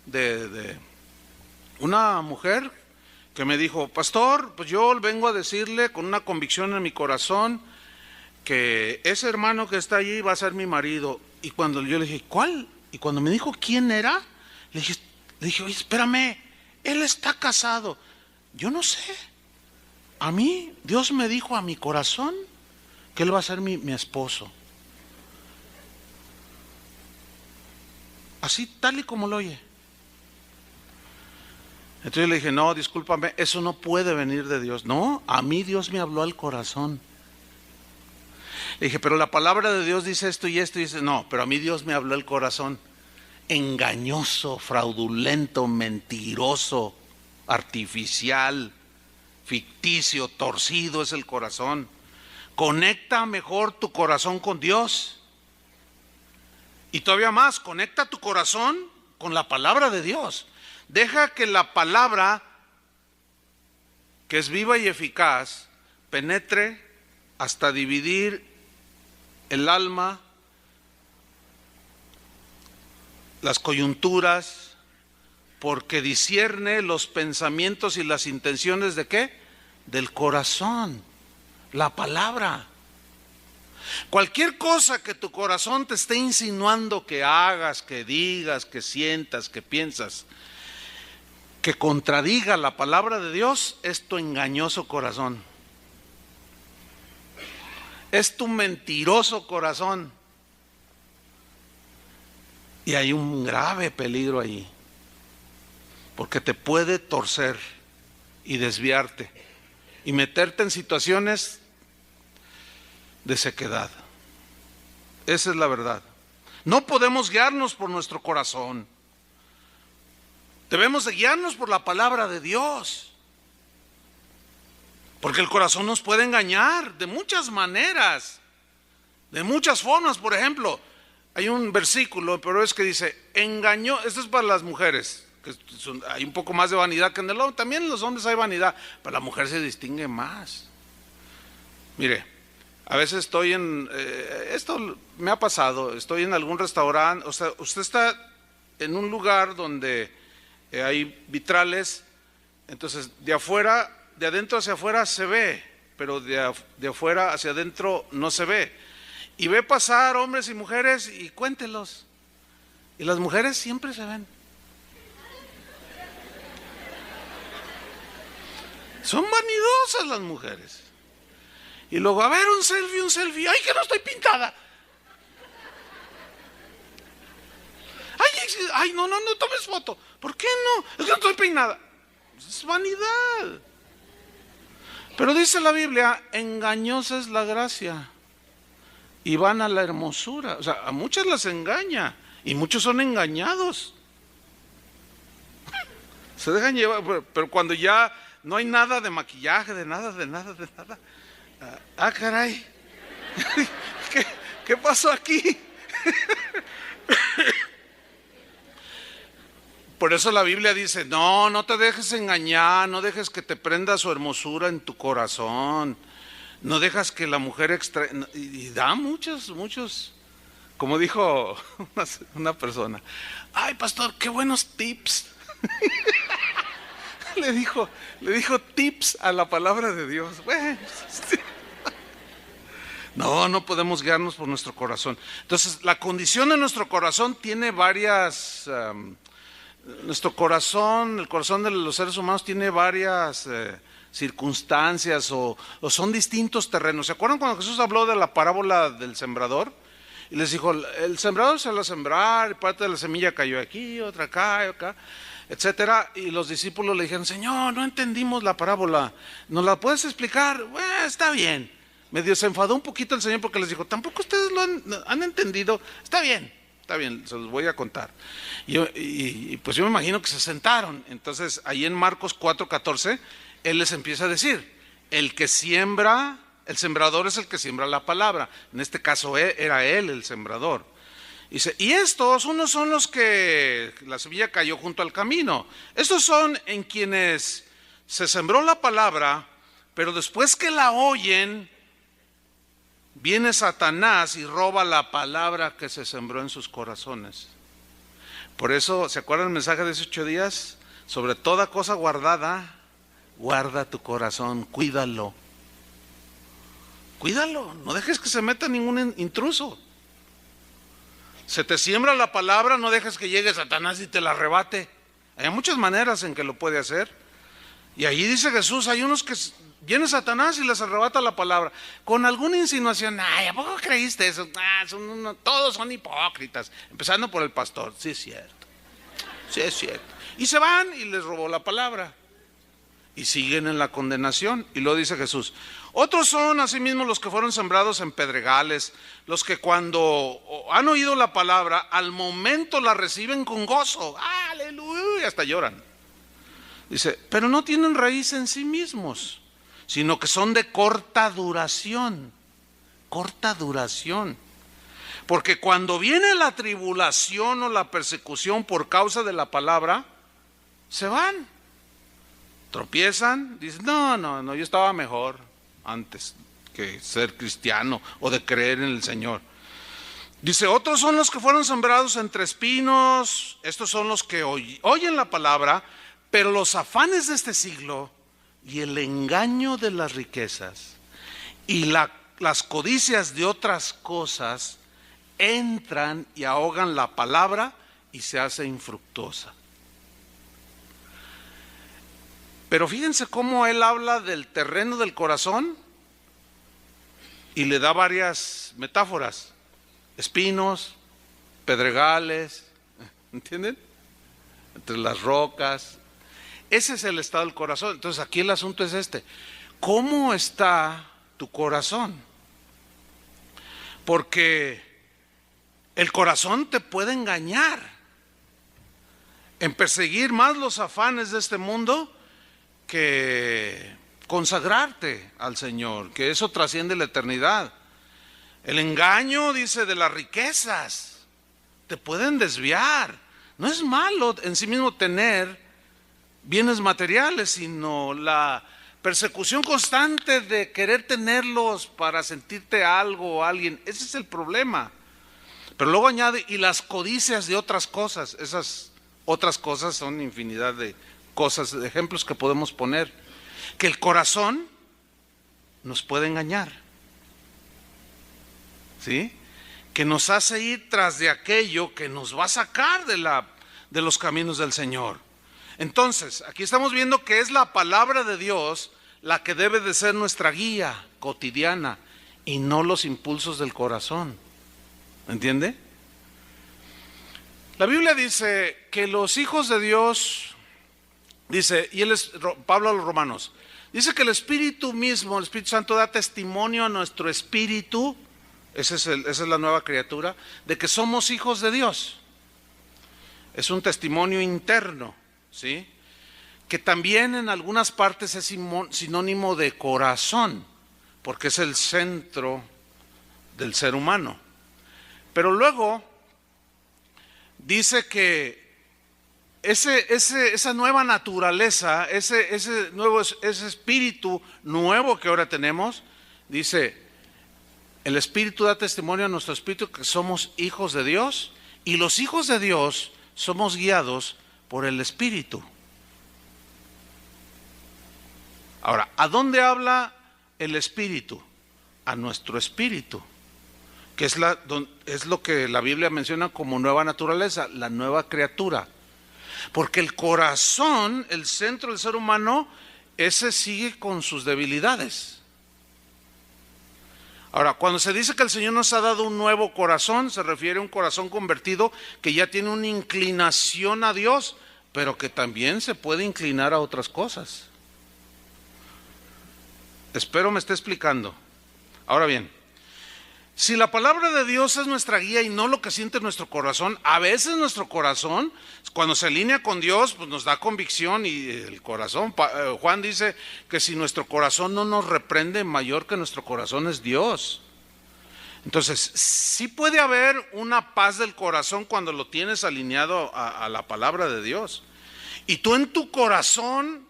de una mujer que me dijo: pastor, pues yo vengo a decirle con una convicción en mi corazón que ese hermano que está allí va a ser mi marido. Y cuando yo le dije: ¿cuál? Y cuando me dijo quién era, le dije: oye, espérame, él está casado. Yo no sé. A mí, Dios me dijo a mi corazón que él va a ser mi esposo. Así, tal y como lo oye. Entonces le dije: no, discúlpame, eso no puede venir de Dios. No, a mí Dios me habló al corazón. Le dije: pero la palabra de Dios dice esto y esto, y dice, no, pero a mí Dios me habló al corazón. Engañoso, fraudulento, mentiroso, artificial, ficticio, torcido es el corazón. Conecta mejor tu corazón con Dios. Y todavía más, conecta tu corazón con la palabra de Dios. Deja que la palabra, que es viva y eficaz, penetre hasta dividir el alma, las coyunturas, porque discierne los pensamientos y las intenciones ¿de qué? Del corazón, la palabra. Cualquier cosa que tu corazón te esté insinuando que hagas, que digas, que sientas, que piensas, que contradiga la palabra de Dios, es tu engañoso corazón. Es tu mentiroso corazón. Y hay un grave peligro ahí, porque te puede torcer y desviarte y meterte en situaciones de sequedad. Esa es la verdad. No podemos guiarnos por nuestro corazón. Debemos de guiarnos por la palabra de Dios. Porque el corazón nos puede engañar de muchas maneras, de muchas formas. Por ejemplo, hay un versículo, pero es que dice, engañó, esto es para las mujeres, que hay un poco más de vanidad que en el hombre. También en los hombres hay vanidad, pero la mujer se distingue más. Mire, a veces estoy esto me ha pasado, estoy en algún restaurante, o sea, usted está en un lugar donde hay vitrales, entonces de adentro hacia afuera se ve, pero de afuera hacia adentro no se ve. Y ve pasar hombres y mujeres y cuéntelos. Y las mujeres siempre se ven. Son vanidosas las mujeres. Y luego, a ver, un selfie. ¡Ay, que no estoy pintada! ¡Ay, no tomes foto! ¿Por qué no? Es que no estoy peinada. Es vanidad. Pero dice la Biblia, engañosa es la gracia y van a la hermosura. O sea, a muchas las engaña y muchos son engañados. Se dejan llevar, pero cuando ya no hay nada de maquillaje, de nada. Ah, caray. ¿Qué pasó aquí? Por eso la Biblia dice, no te dejes engañar, no dejes que te prenda su hermosura en tu corazón, no dejas que la mujer y da muchos, como dijo una persona, ay pastor, qué buenos tips. le dijo tips a la palabra de Dios. Bueno, no podemos guiarnos por nuestro corazón. Entonces, la condición de nuestro corazón tiene varias... nuestro corazón, el corazón de los seres humanos tiene varias circunstancias o son distintos terrenos. ¿Se acuerdan cuando Jesús habló de la parábola del sembrador? Y les dijo, el sembrador salió a sembrar, y parte de la semilla cayó aquí, otra acá, etcétera. Y los discípulos le dijeron, Señor, no entendimos la parábola, ¿nos la puedes explicar? Bueno, está bien. Medio se enfadó un poquito el Señor porque les dijo, tampoco ustedes lo han entendido. Está bien, se los voy a contar. Y pues yo me imagino que se sentaron. Entonces ahí en Marcos 4:14 Él les empieza a decir, el sembrador es el que siembra la palabra. En este caso era Él el sembrador. Dice, y estos, unos son los que la semilla cayó junto al camino. Estos son en quienes se sembró la palabra, pero después que la oyen, viene Satanás y roba la palabra que se sembró en sus corazones. Por eso, ¿se acuerdan el mensaje de hace 8 días? Sobre toda cosa guardada, guarda tu corazón, cuídalo. Cuídalo, no dejes que se meta ningún intruso. Se te siembra la palabra, no dejes que llegue Satanás y te la arrebate. Hay muchas maneras en que lo puede hacer. Y ahí dice Jesús, hay unos que viene Satanás y les arrebata la palabra, con alguna insinuación. Ay, ¿a poco creíste eso? Todos son hipócritas, empezando por el pastor. Sí es cierto, sí es cierto. Y se van y les robó la palabra. Y siguen en la condenación. Y luego dice Jesús, otros son asimismo los que fueron sembrados en pedregales, los que cuando han oído la palabra, al momento la reciben con gozo. Aleluya, hasta lloran. Dice, pero no tienen raíz en sí mismos, sino que son de corta duración. Corta duración. Porque cuando viene la tribulación o la persecución por causa de la palabra, se van. Tropiezan, dicen, no, yo estaba mejor antes que ser cristiano o de creer en el Señor. Dice, otros son los que fueron sembrados entre espinos, estos son los que oyen la palabra, pero los afanes de este siglo y el engaño de las riquezas y las codicias de otras cosas entran y ahogan la palabra y se hace infructuosa. Pero fíjense cómo él habla del terreno del corazón y le da varias metáforas. Espinos, pedregales, ¿entienden? Entre las rocas. Ese es el estado del corazón. Entonces aquí el asunto es este. ¿Cómo está tu corazón? Porque el corazón te puede engañar en perseguir más los afanes de este mundo que consagrarte al Señor, que eso trasciende la eternidad. El engaño, dice, de las riquezas, te pueden desviar. No es malo en sí mismo tener bienes materiales, sino la persecución constante de querer tenerlos para sentirte algo o alguien. Ese es el problema. Pero luego añade, y las codicias de otras cosas. Esas otras cosas son infinidad de cosas, de ejemplos que podemos poner, que el corazón nos puede engañar, ¿sí? Que nos hace ir tras de aquello que nos va a sacar de los caminos del Señor. Entonces, aquí estamos viendo que es la palabra de Dios la que debe de ser nuestra guía cotidiana y no los impulsos del corazón. ¿Entiende? La Biblia dice que los hijos de Dios, dice, Pablo a los Romanos, dice que el Espíritu mismo, el Espíritu Santo da testimonio a nuestro espíritu, esa es la nueva criatura, de que somos hijos de Dios. Es un testimonio interno, ¿sí? Que también en algunas partes es sinónimo de corazón, porque es el centro del ser humano. Pero luego dice que esa nueva naturaleza, ese espíritu nuevo que ahora tenemos, dice, el Espíritu da testimonio a nuestro espíritu que somos hijos de Dios, y los hijos de Dios somos guiados por el Espíritu. Ahora, ¿a dónde habla el Espíritu? A nuestro espíritu, que es lo que la Biblia menciona como nueva naturaleza, la nueva criatura. Porque el corazón, el centro del ser humano, ese sigue con sus debilidades. Ahora, cuando se dice que el Señor nos ha dado un nuevo corazón, se refiere a un corazón convertido que ya tiene una inclinación a Dios, pero que también se puede inclinar a otras cosas. Espero me esté explicando. Ahora bien, si la palabra de Dios es nuestra guía y no lo que siente nuestro corazón, a veces nuestro corazón, cuando se alinea con Dios, pues nos da convicción y el corazón, Juan dice que si nuestro corazón no nos reprende, mayor que nuestro corazón es Dios. Entonces, sí puede haber una paz del corazón cuando lo tienes alineado a la palabra de Dios. Y tú en tu corazón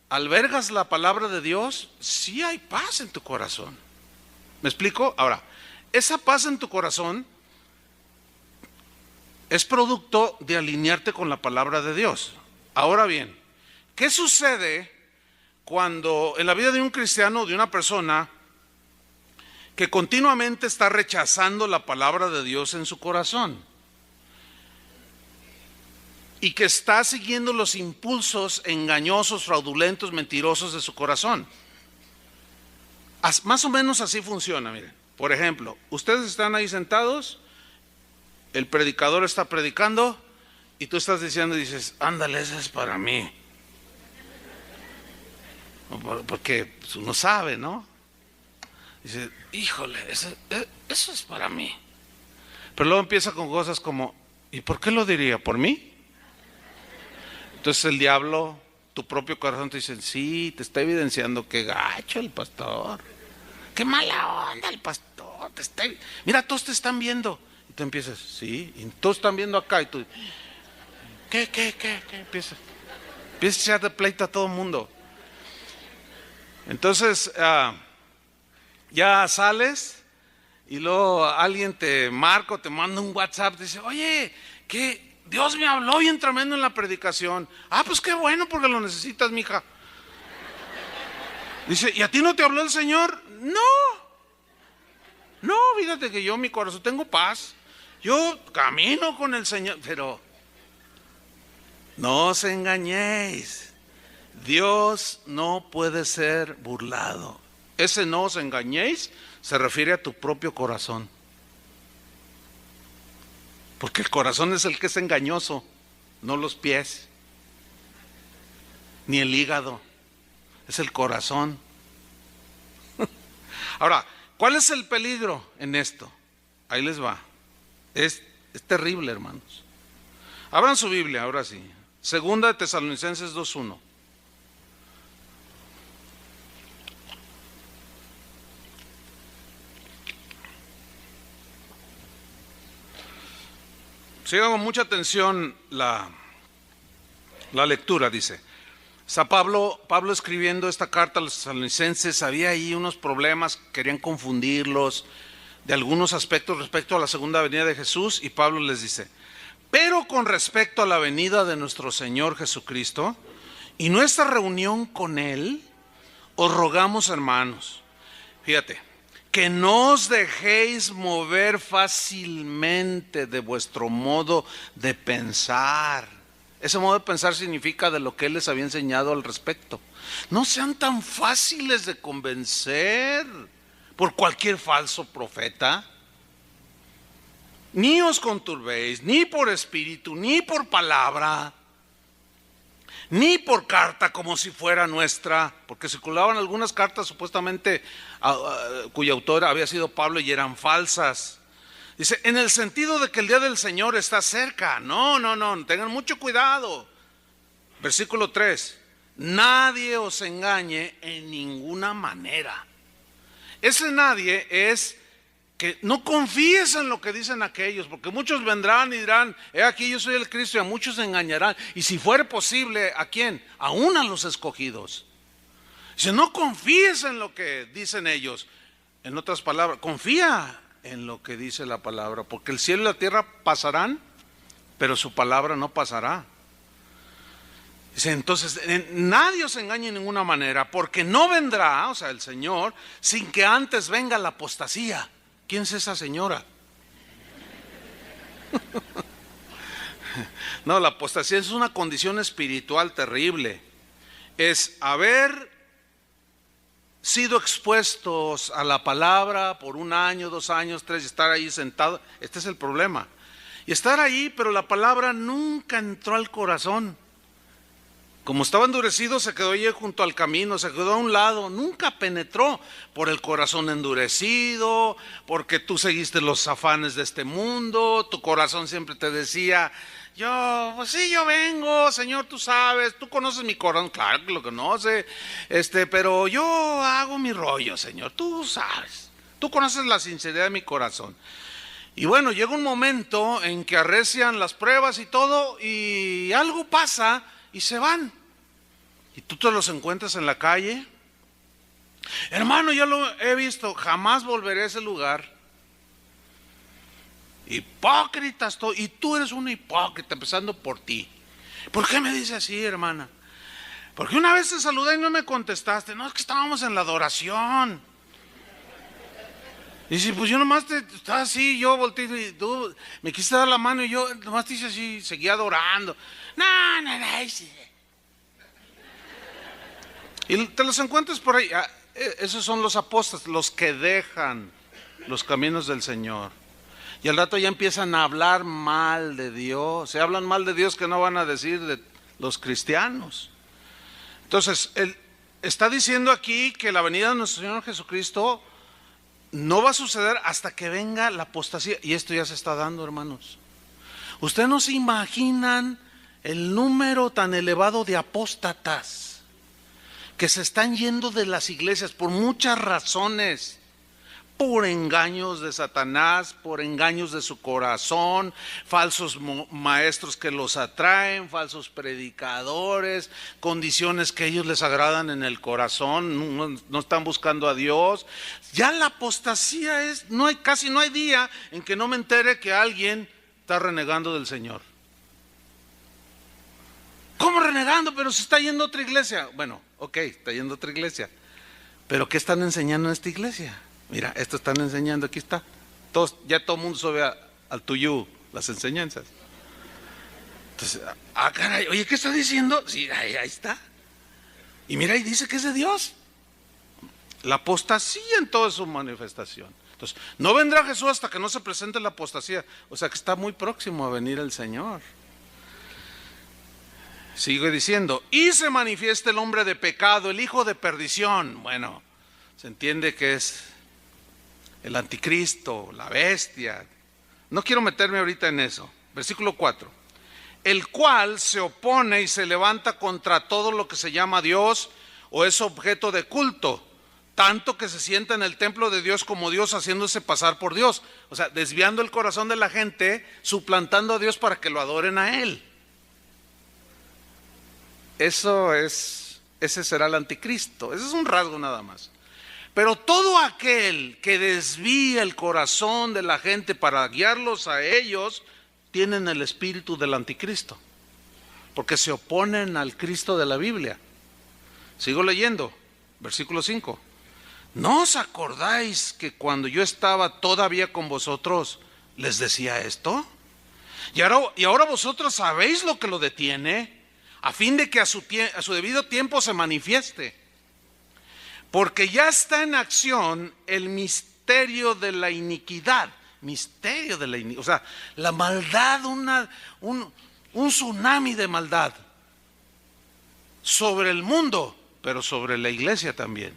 albergas la palabra de Dios, sí hay paz en tu corazón. ¿Me explico? Ahora, esa paz en tu corazón es producto de alinearte con la palabra de Dios. Ahora bien, ¿qué sucede cuando en la vida de un cristiano o de una persona que continuamente está rechazando la palabra de Dios en su corazón y que está siguiendo los impulsos engañosos, fraudulentos, mentirosos de su corazón? Más o menos así funciona, miren. Por ejemplo, ustedes están ahí sentados, el predicador está predicando y tú estás diciendo y dices, ándale, ese es para mí. Porque uno sabe, ¿no? Dice, híjole, eso es para mí. Pero luego empieza con cosas como, ¿y por qué lo diría? ¿Por mí? Entonces el diablo, tu propio corazón te dice, sí, te está evidenciando que gacho el pastor. Qué mala onda el pastor. Mira, todos te están viendo. Y tú empiezas, sí, y todos están viendo acá. Y tú, ¿qué? Empiezas a echar de pleito a todo el mundo. Entonces, ya sales y luego alguien te marca o te manda un WhatsApp, te dice, oye, que Dios me habló bien tremendo en la predicación. Pues qué bueno, porque lo necesitas, mija. Dice, ¿y a ti no te habló el Señor? No, fíjate que yo mi corazón tengo paz. Yo camino con el Señor, pero no os engañéis. Dios no puede ser burlado. Ese no os engañéis se refiere a tu propio corazón. Porque el corazón es el que es engañoso, no los pies, ni el hígado, es el corazón. Ahora, ¿cuál es el peligro en esto? Ahí les va. Es terrible, hermanos. Abran su Biblia, ahora sí. Segunda de Tesalonicenses 2:1. Sigan con mucha atención la lectura, dice. San Pablo escribiendo esta carta a los tesalonicenses, había ahí unos problemas, querían confundirlos de algunos aspectos respecto a la segunda venida de Jesús, y Pablo les dice, pero con respecto a la venida de nuestro Señor Jesucristo y nuestra reunión con Él, os rogamos, hermanos, fíjate, que no os dejéis mover fácilmente de vuestro modo de pensar. Ese modo de pensar significa de lo que Él les había enseñado al respecto. No sean tan fáciles de convencer por cualquier falso profeta. Ni os conturbéis, ni por espíritu, ni por palabra, ni por carta como si fuera nuestra, porque circulaban algunas cartas supuestamente cuyo autor había sido Pablo y eran falsas. Dice, en el sentido de que el día del Señor está cerca. No, tengan mucho cuidado. Versículo 3, nadie os engañe en ninguna manera. Ese nadie es que no confíes en lo que dicen aquellos, porque muchos vendrán y dirán, he aquí yo soy el Cristo, y a muchos se engañarán. Y si fuere posible, ¿a quién? Aún a los escogidos. Dice, no confíes en lo que dicen ellos. En otras palabras, confía en lo que dice la palabra, porque el cielo y la tierra pasarán, pero su palabra no pasará. Dice, entonces, nadie os engañe en ninguna manera, porque no vendrá, o sea, el Señor, sin que antes venga la apostasía. ¿Quién es esa señora? No, la apostasía es una condición espiritual terrible. Es haber sido expuestos a la palabra por 1 año, 2 años, 3, y estar ahí sentado. Este es el problema. Y estar ahí, pero la palabra nunca entró al corazón. Como estaba endurecido, se quedó allí junto al camino, se quedó a un lado, nunca penetró por el corazón endurecido, porque tú seguiste los afanes de este mundo, tu corazón siempre te decía, pues sí, yo vengo, Señor, tú sabes, tú conoces mi corazón, claro que lo conoce, pero yo hago mi rollo, Señor, tú sabes, Tú conoces la sinceridad de mi corazón. Y bueno, llega un momento en que arrecian las pruebas y todo, y algo pasa y se van. Y tú te los encuentras en la calle. Hermano, ya lo he visto, jamás volveré a ese lugar. Hipócritas, y tú eres un hipócrita, empezando por ti. ¿Por qué me dice así, hermana? Porque una vez te saludé y no me contestaste. No, es que estábamos en la adoración. Y si pues yo nomás estaba así, yo volteé y tú me quisiste dar la mano y yo nomás te hice así, seguía adorando. No. Y te los encuentras por ahí. Esos son los apóstoles, los que dejan los caminos del Señor. Y al rato ya empiezan a hablar mal de Dios. Se hablan mal de Dios que no van a decir de los cristianos. Entonces, él está diciendo aquí que la venida de nuestro Señor Jesucristo no va a suceder hasta que venga la apostasía. Y esto ya se está dando, hermanos. Ustedes no se imaginan el número tan elevado de apóstatas que se están yendo de las iglesias por muchas razones. Por engaños de Satanás, por engaños de su corazón, falsos maestros que los atraen, falsos predicadores, condiciones que a ellos les agradan en el corazón, no están buscando a Dios. Ya la apostasía casi no hay día en que no me entere que alguien está renegando del Señor. ¿Cómo renegando? Pero se está yendo a otra iglesia. Bueno, ok, está yendo a otra iglesia. ¿Pero qué están enseñando en esta iglesia? Mira, esto están enseñando, aquí está. Ya todo el mundo sube al tuyo las enseñanzas. Entonces, caray, oye, ¿qué está diciendo? Sí, ahí está. Y mira, y dice que es de Dios. La apostasía en toda su manifestación. Entonces, no vendrá Jesús hasta que no se presente la apostasía. O sea que está muy próximo a venir el Señor. Sigue diciendo, y se manifiesta el hombre de pecado, el hijo de perdición. Bueno, se entiende que es el anticristo, la bestia. No quiero meterme ahorita en eso. Versículo 4. El cual se opone y se levanta contra todo lo que se llama Dios o es objeto de culto, tanto que se sienta en el templo de Dios como Dios, haciéndose pasar por Dios. O sea, desviando el corazón de la gente, suplantando a Dios para que lo adoren a Él. Ese será el anticristo. Ese es un rasgo nada más. Pero todo aquel que desvía el corazón de la gente para guiarlos a ellos, tienen el espíritu del anticristo, porque se oponen al Cristo de la Biblia. Sigo leyendo, versículo 5. ¿No os acordáis que cuando yo estaba todavía con vosotros les decía esto? Y ahora vosotros sabéis lo que lo detiene, a fin de que a su debido tiempo se manifieste. Porque ya está en acción el misterio de la iniquidad. Misterio de la iniquidad. O sea, la maldad, un tsunami de maldad sobre el mundo, pero sobre la iglesia también.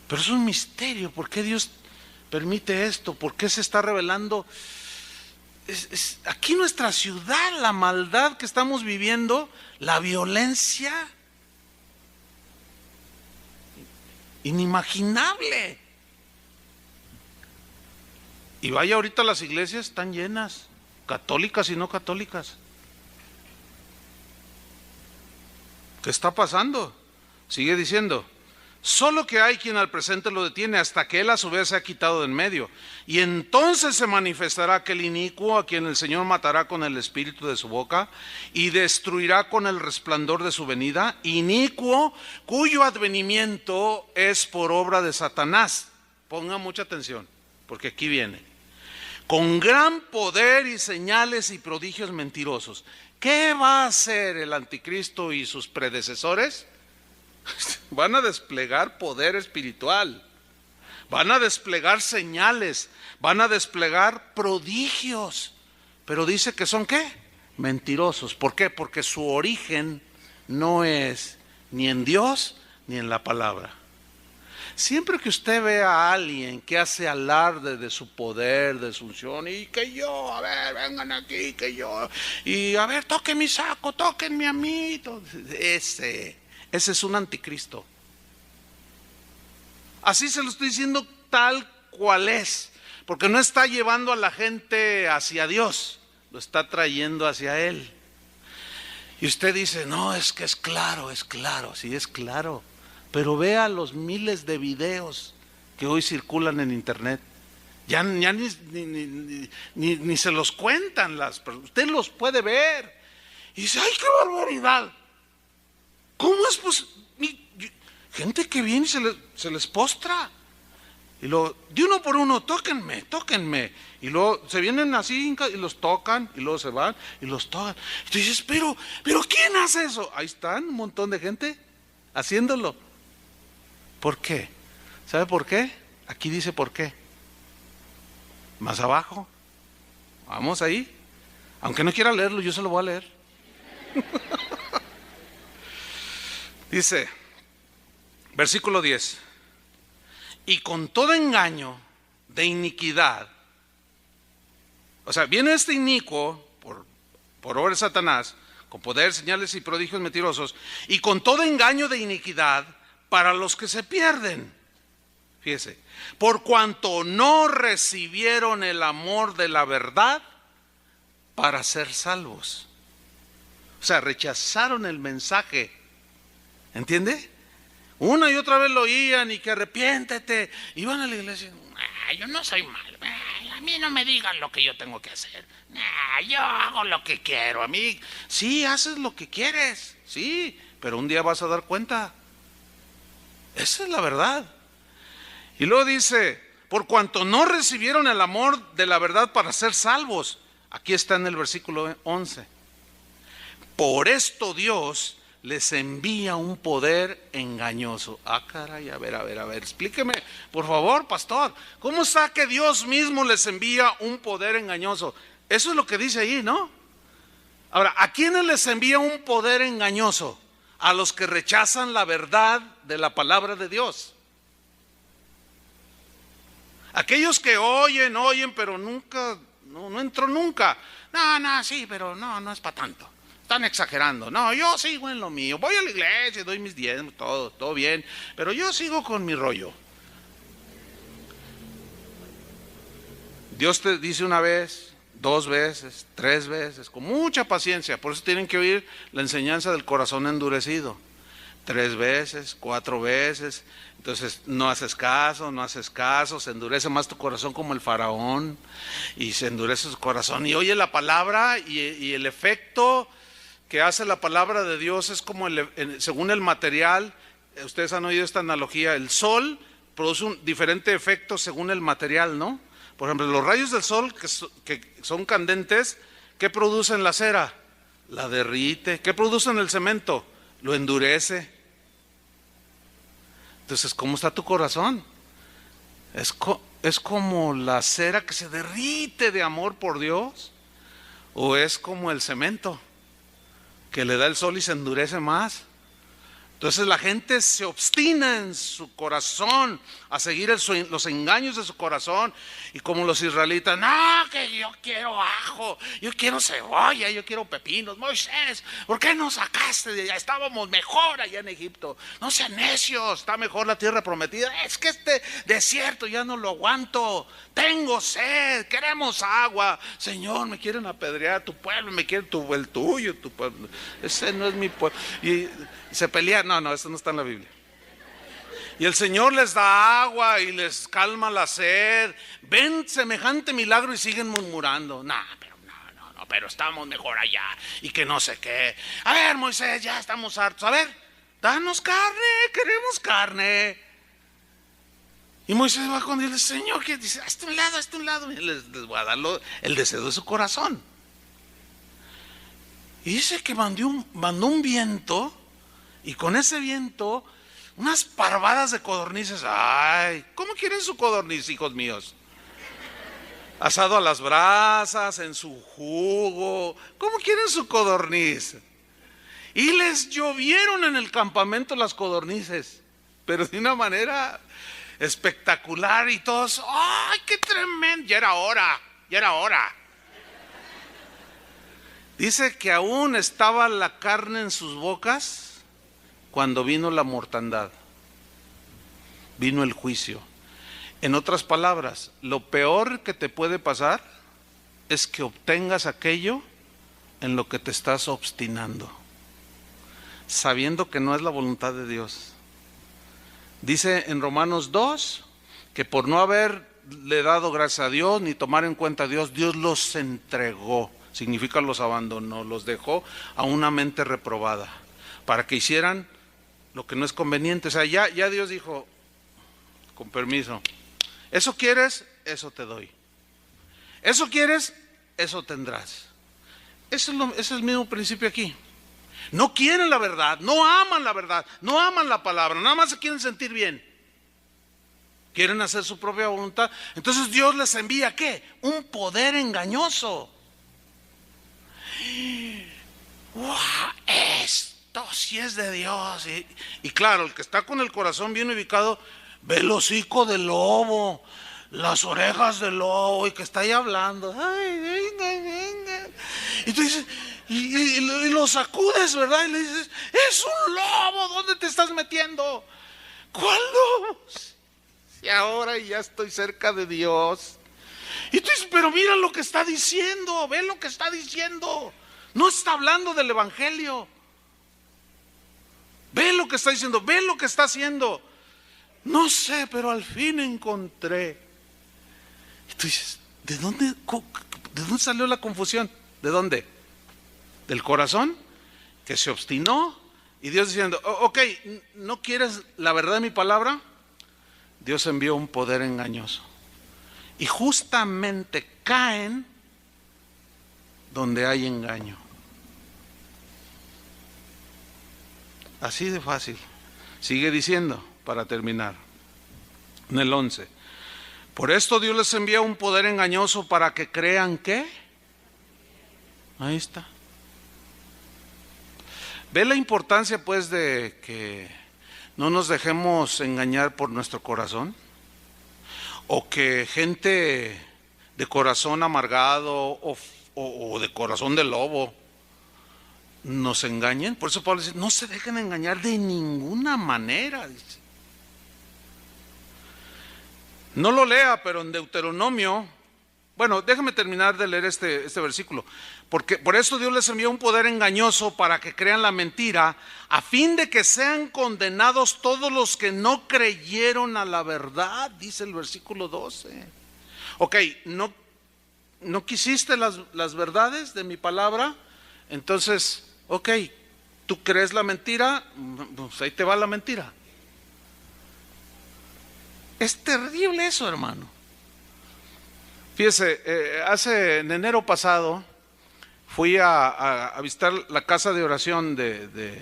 Pero es un misterio. ¿Por qué Dios permite esto? ¿Por qué se está revelando? Aquí en nuestra ciudad, la maldad que estamos viviendo, la violencia inimaginable. Y vaya, ahorita las iglesias están llenas, católicas y no católicas. ¿Qué está pasando? Sigue diciendo, solo que hay quien al presente lo detiene hasta que él a su vez se ha quitado de en medio. Y entonces se manifestará aquel inicuo a quien el Señor matará con el espíritu de su boca y destruirá con el resplandor de su venida, inicuo cuyo advenimiento es por obra de Satanás. Pongan mucha atención, porque aquí viene. Con gran poder y señales y prodigios mentirosos. ¿Qué va a hacer el anticristo y sus predecesores? Van a desplegar poder espiritual, van a desplegar señales, van a desplegar prodigios, pero dice que son ¿qué? Mentirosos. ¿Por qué? Porque su origen no es ni en Dios ni en la palabra. Siempre que usted ve a alguien que hace alarde de su poder, de su unción, y que yo, a ver, vengan aquí, que yo, y a ver, toquen mi saco, tóquenme a mí, ese es un anticristo. Así se lo estoy diciendo tal cual es, porque no está llevando a la gente hacia Dios, lo está trayendo hacia Él. Y usted dice, no, es que es claro, sí es claro, pero vea los miles de videos que hoy circulan en internet. Ya ni se los cuentan, usted los puede ver y dice, ¡ay, qué barbaridad! ¿Cómo es pues gente que viene y se les postra? Y luego, de uno por uno, tóquenme. Y luego se vienen así y los tocan, y luego se van y los tocan. Y tú dices, pero ¿quién hace eso? Ahí están un montón de gente haciéndolo. ¿Por qué? ¿Sabe por qué? Aquí dice por qué. Más abajo. Vamos ahí. Aunque no quiera leerlo, yo se lo voy a leer. Dice, versículo 10. Y con todo engaño de iniquidad, o sea, viene este inicuo por obra de Satanás, con poder, señales y prodigios mentirosos, y con todo engaño de iniquidad para los que se pierden. Fíjese, por cuanto no recibieron el amor de la verdad para ser salvos. O sea, rechazaron el mensaje. ¿Entiende? Una y otra vez lo oían y que arrepiéntete. Iban a la iglesia. Yo no soy malo. A mí no me digan lo que yo tengo que hacer. Yo hago lo que quiero. A mí, sí, haces lo que quieres. Sí, pero un día vas a dar cuenta. Esa es la verdad. Y luego dice, por cuanto no recibieron el amor de la verdad para ser salvos. Aquí está en el versículo 11. Por esto Dios les envía un poder engañoso. Ah, caray, a ver, explíqueme, por favor, pastor, ¿cómo está que Dios mismo les envía un poder engañoso? Eso es lo que dice ahí, ¿no? Ahora, ¿a quiénes les envía un poder engañoso? A los que rechazan la verdad de la palabra de Dios. Aquellos que oyen, pero nunca, no entró nunca. No, sí, pero no es para tanto. Están exagerando. No, yo sigo en lo mío. Voy a la iglesia, doy mis diezmos, todo bien. Pero yo sigo con mi rollo. Dios te dice una vez, 2 veces, 3 veces, con mucha paciencia. Por eso tienen que oír la enseñanza del corazón endurecido. 3 veces, 4 veces. Entonces no haces caso, se endurece más tu corazón como el faraón. Y se endurece su corazón. Y oye la palabra y el efecto que hace la palabra de Dios es como según el material. Ustedes han oído esta analogía. El sol produce un diferente efecto según el material, ¿no? Por ejemplo, los rayos del sol que son candentes, ¿qué producen la cera? La derrite. ¿Qué producen el cemento? Lo endurece. Entonces, ¿cómo está tu corazón? ¿Es como la cera que se derrite de amor por Dios? ¿O es como el cemento que le da el sol y se endurece más? Entonces la gente se obstina en su corazón a seguir los engaños de su corazón. Y como los israelitas, no, que yo quiero ajo, yo quiero cebolla, yo quiero pepinos. Moisés, ¿por qué nos sacaste de allá? Estábamos mejor allá en Egipto. No sean necios, está mejor la tierra prometida. Es que este desierto ya no lo aguanto. Tengo sed, queremos agua. Señor, me quieren apedrear, tu pueblo me quiere, el tuyo, tu pueblo. Ese no es mi pueblo. Y se pelean. No, eso no está en la Biblia. Y el Señor les da agua y les calma la sed. Ven semejante milagro y siguen murmurando. No, pero estamos mejor allá. Y que no sé qué. A ver, Moisés, ya estamos hartos. A ver, danos carne, queremos carne. Y Moisés va con el Señor, que dice, hazte un lado. Y les voy a dar el deseo de su corazón. Y dice que mandó un viento. Y con ese viento, unas parvadas de codornices. Ay, ¿cómo quieren su codorniz, hijos míos? Asado a las brasas, en su jugo. ¿Cómo quieren su codorniz? Y les llovieron en el campamento las codornices, pero de una manera espectacular. Y todos, ¡ay, qué tremendo! Ya era hora. Dice que aún estaba la carne en sus bocas cuando vino la mortandad. vino el juicio. En otras palabras, lo peor que te puede pasar es que obtengas aquello en lo que te estás obstinando, sabiendo que no es la voluntad de Dios. Dice en Romanos 2 que por no haberle dado gracias a Dios ni tomar en cuenta a Dios, Dios los entregó, significa los abandonó, los dejó a una mente reprobada, para que hicieran lo que no es conveniente. O sea, ya Dios dijo, con permiso, eso quieres, eso te doy. Eso quieres, eso tendrás. Ese es el mismo principio aquí. No quieren la verdad, no aman la verdad, no aman la palabra, nada más se quieren sentir bien. Quieren hacer su propia voluntad. Entonces Dios les envía, ¿qué? Un poder engañoso. ¡Wow! Esto sí es de Dios. Y claro, el que está con el corazón bien ubicado, ve el hocico del lobo, las orejas del lobo, y que está ahí hablando. Ay, venga. Y tú dices, y lo sacudes, ¿verdad? Y le dices, es un lobo, ¿dónde te estás metiendo? ¿Cuál lobo? Y ahora ya estoy cerca de Dios. Y tú dices, pero mira lo que está diciendo, ve lo que está diciendo. No está hablando del evangelio. Ve lo que está diciendo, ve lo que está haciendo. No sé, pero al fin encontré. Y tú dices, ¿de dónde salió la confusión? ¿De dónde? Del corazón que se obstinó. Y Dios diciendo, ok, ¿no quieres la verdad de mi palabra? Dios envió un poder engañoso. Y justamente caen donde hay engaño. Así de fácil. Sigue diciendo, para terminar, en el 11. Por esto Dios les envía un poder engañoso para que crean que. Ahí está. ¿Ve la importancia pues de que no nos dejemos engañar por nuestro corazón? O que gente de corazón amargado o de corazón de lobo nos engañen. Por eso Pablo dice, no se dejen engañar de ninguna manera. Dice. No lo lea, pero en Deuteronomio, bueno, déjame terminar de leer este versículo. Porque por eso Dios les envió un poder engañoso para que crean la mentira, a fin de que sean condenados todos los que no creyeron a la verdad, dice el versículo 12. Ok, no quisiste las verdades de mi palabra, entonces, ok, tú crees la mentira, pues ahí te va la mentira. Es terrible eso, hermano. Fíjese, en enero pasado fui a visitar la casa de oración de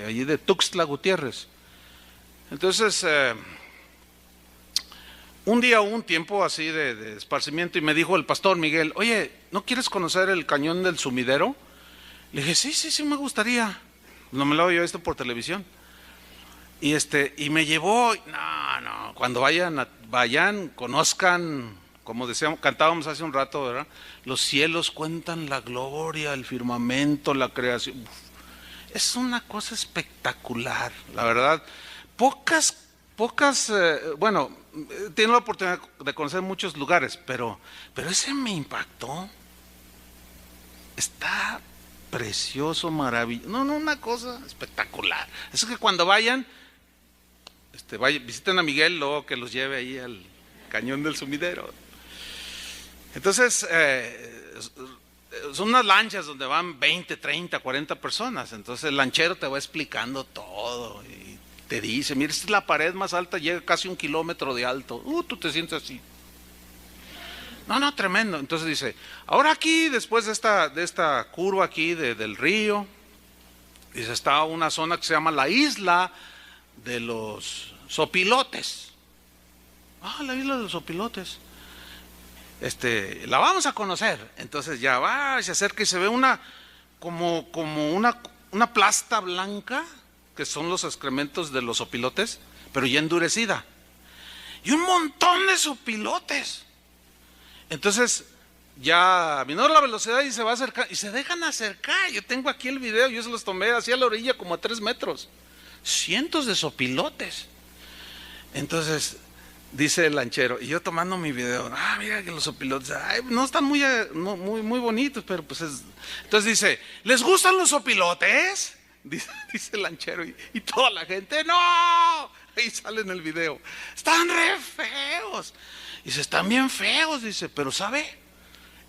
allí de Tuxtla Gutiérrez. Entonces, un día hubo un tiempo así de esparcimiento y me dijo el pastor Miguel, oye, ¿no quieres conocer el cañón del Sumidero? Le dije, sí, me gustaría. No me lo había visto por televisión. Y me llevó, no, cuando vayan, conozcan, como decíamos, cantábamos hace un rato, ¿verdad? Los cielos cuentan la gloria, el firmamento, la creación. Es una cosa espectacular, la verdad. Pocas, bueno, tiene la oportunidad de conocer muchos lugares, pero ese me impactó. Está precioso, maravilloso. No, una cosa espectacular. Es que cuando vayan, visiten a Miguel, luego que los lleve ahí al cañón del Sumidero. Entonces, son unas lanchas donde van 20, 30, 40 personas. Entonces el lanchero te va explicando todo y te dice, mira, esta es la pared más alta, llega casi 1 kilómetro de alto. Tú te sientes así. No, tremendo. Entonces dice, ahora aquí, después de esta curva aquí del río, dice, está una zona que se llama la isla de los sopilotes. La isla de los sopilotes. La vamos a conocer. Entonces ya va, se acerca y se ve como una plasta blanca, que son los excrementos de los sopilotes, pero ya endurecida. Y un montón de sopilotes. Entonces ya minora la velocidad y se va a acercar, y se dejan acercar. Yo tengo aquí el video, yo se los tomé hacia la orilla como a 3 metros. Cientos de sopilotes. Entonces dice el lanchero, y yo tomando mi video, mira que los opilotes, no están muy bonitos, pero pues es... Entonces dice, ¿les gustan los opilotes? Dice el lanchero, y toda la gente, ¡no! Ahí sale en el video, están re feos. Dice, están bien feos, dice, pero ¿sabe?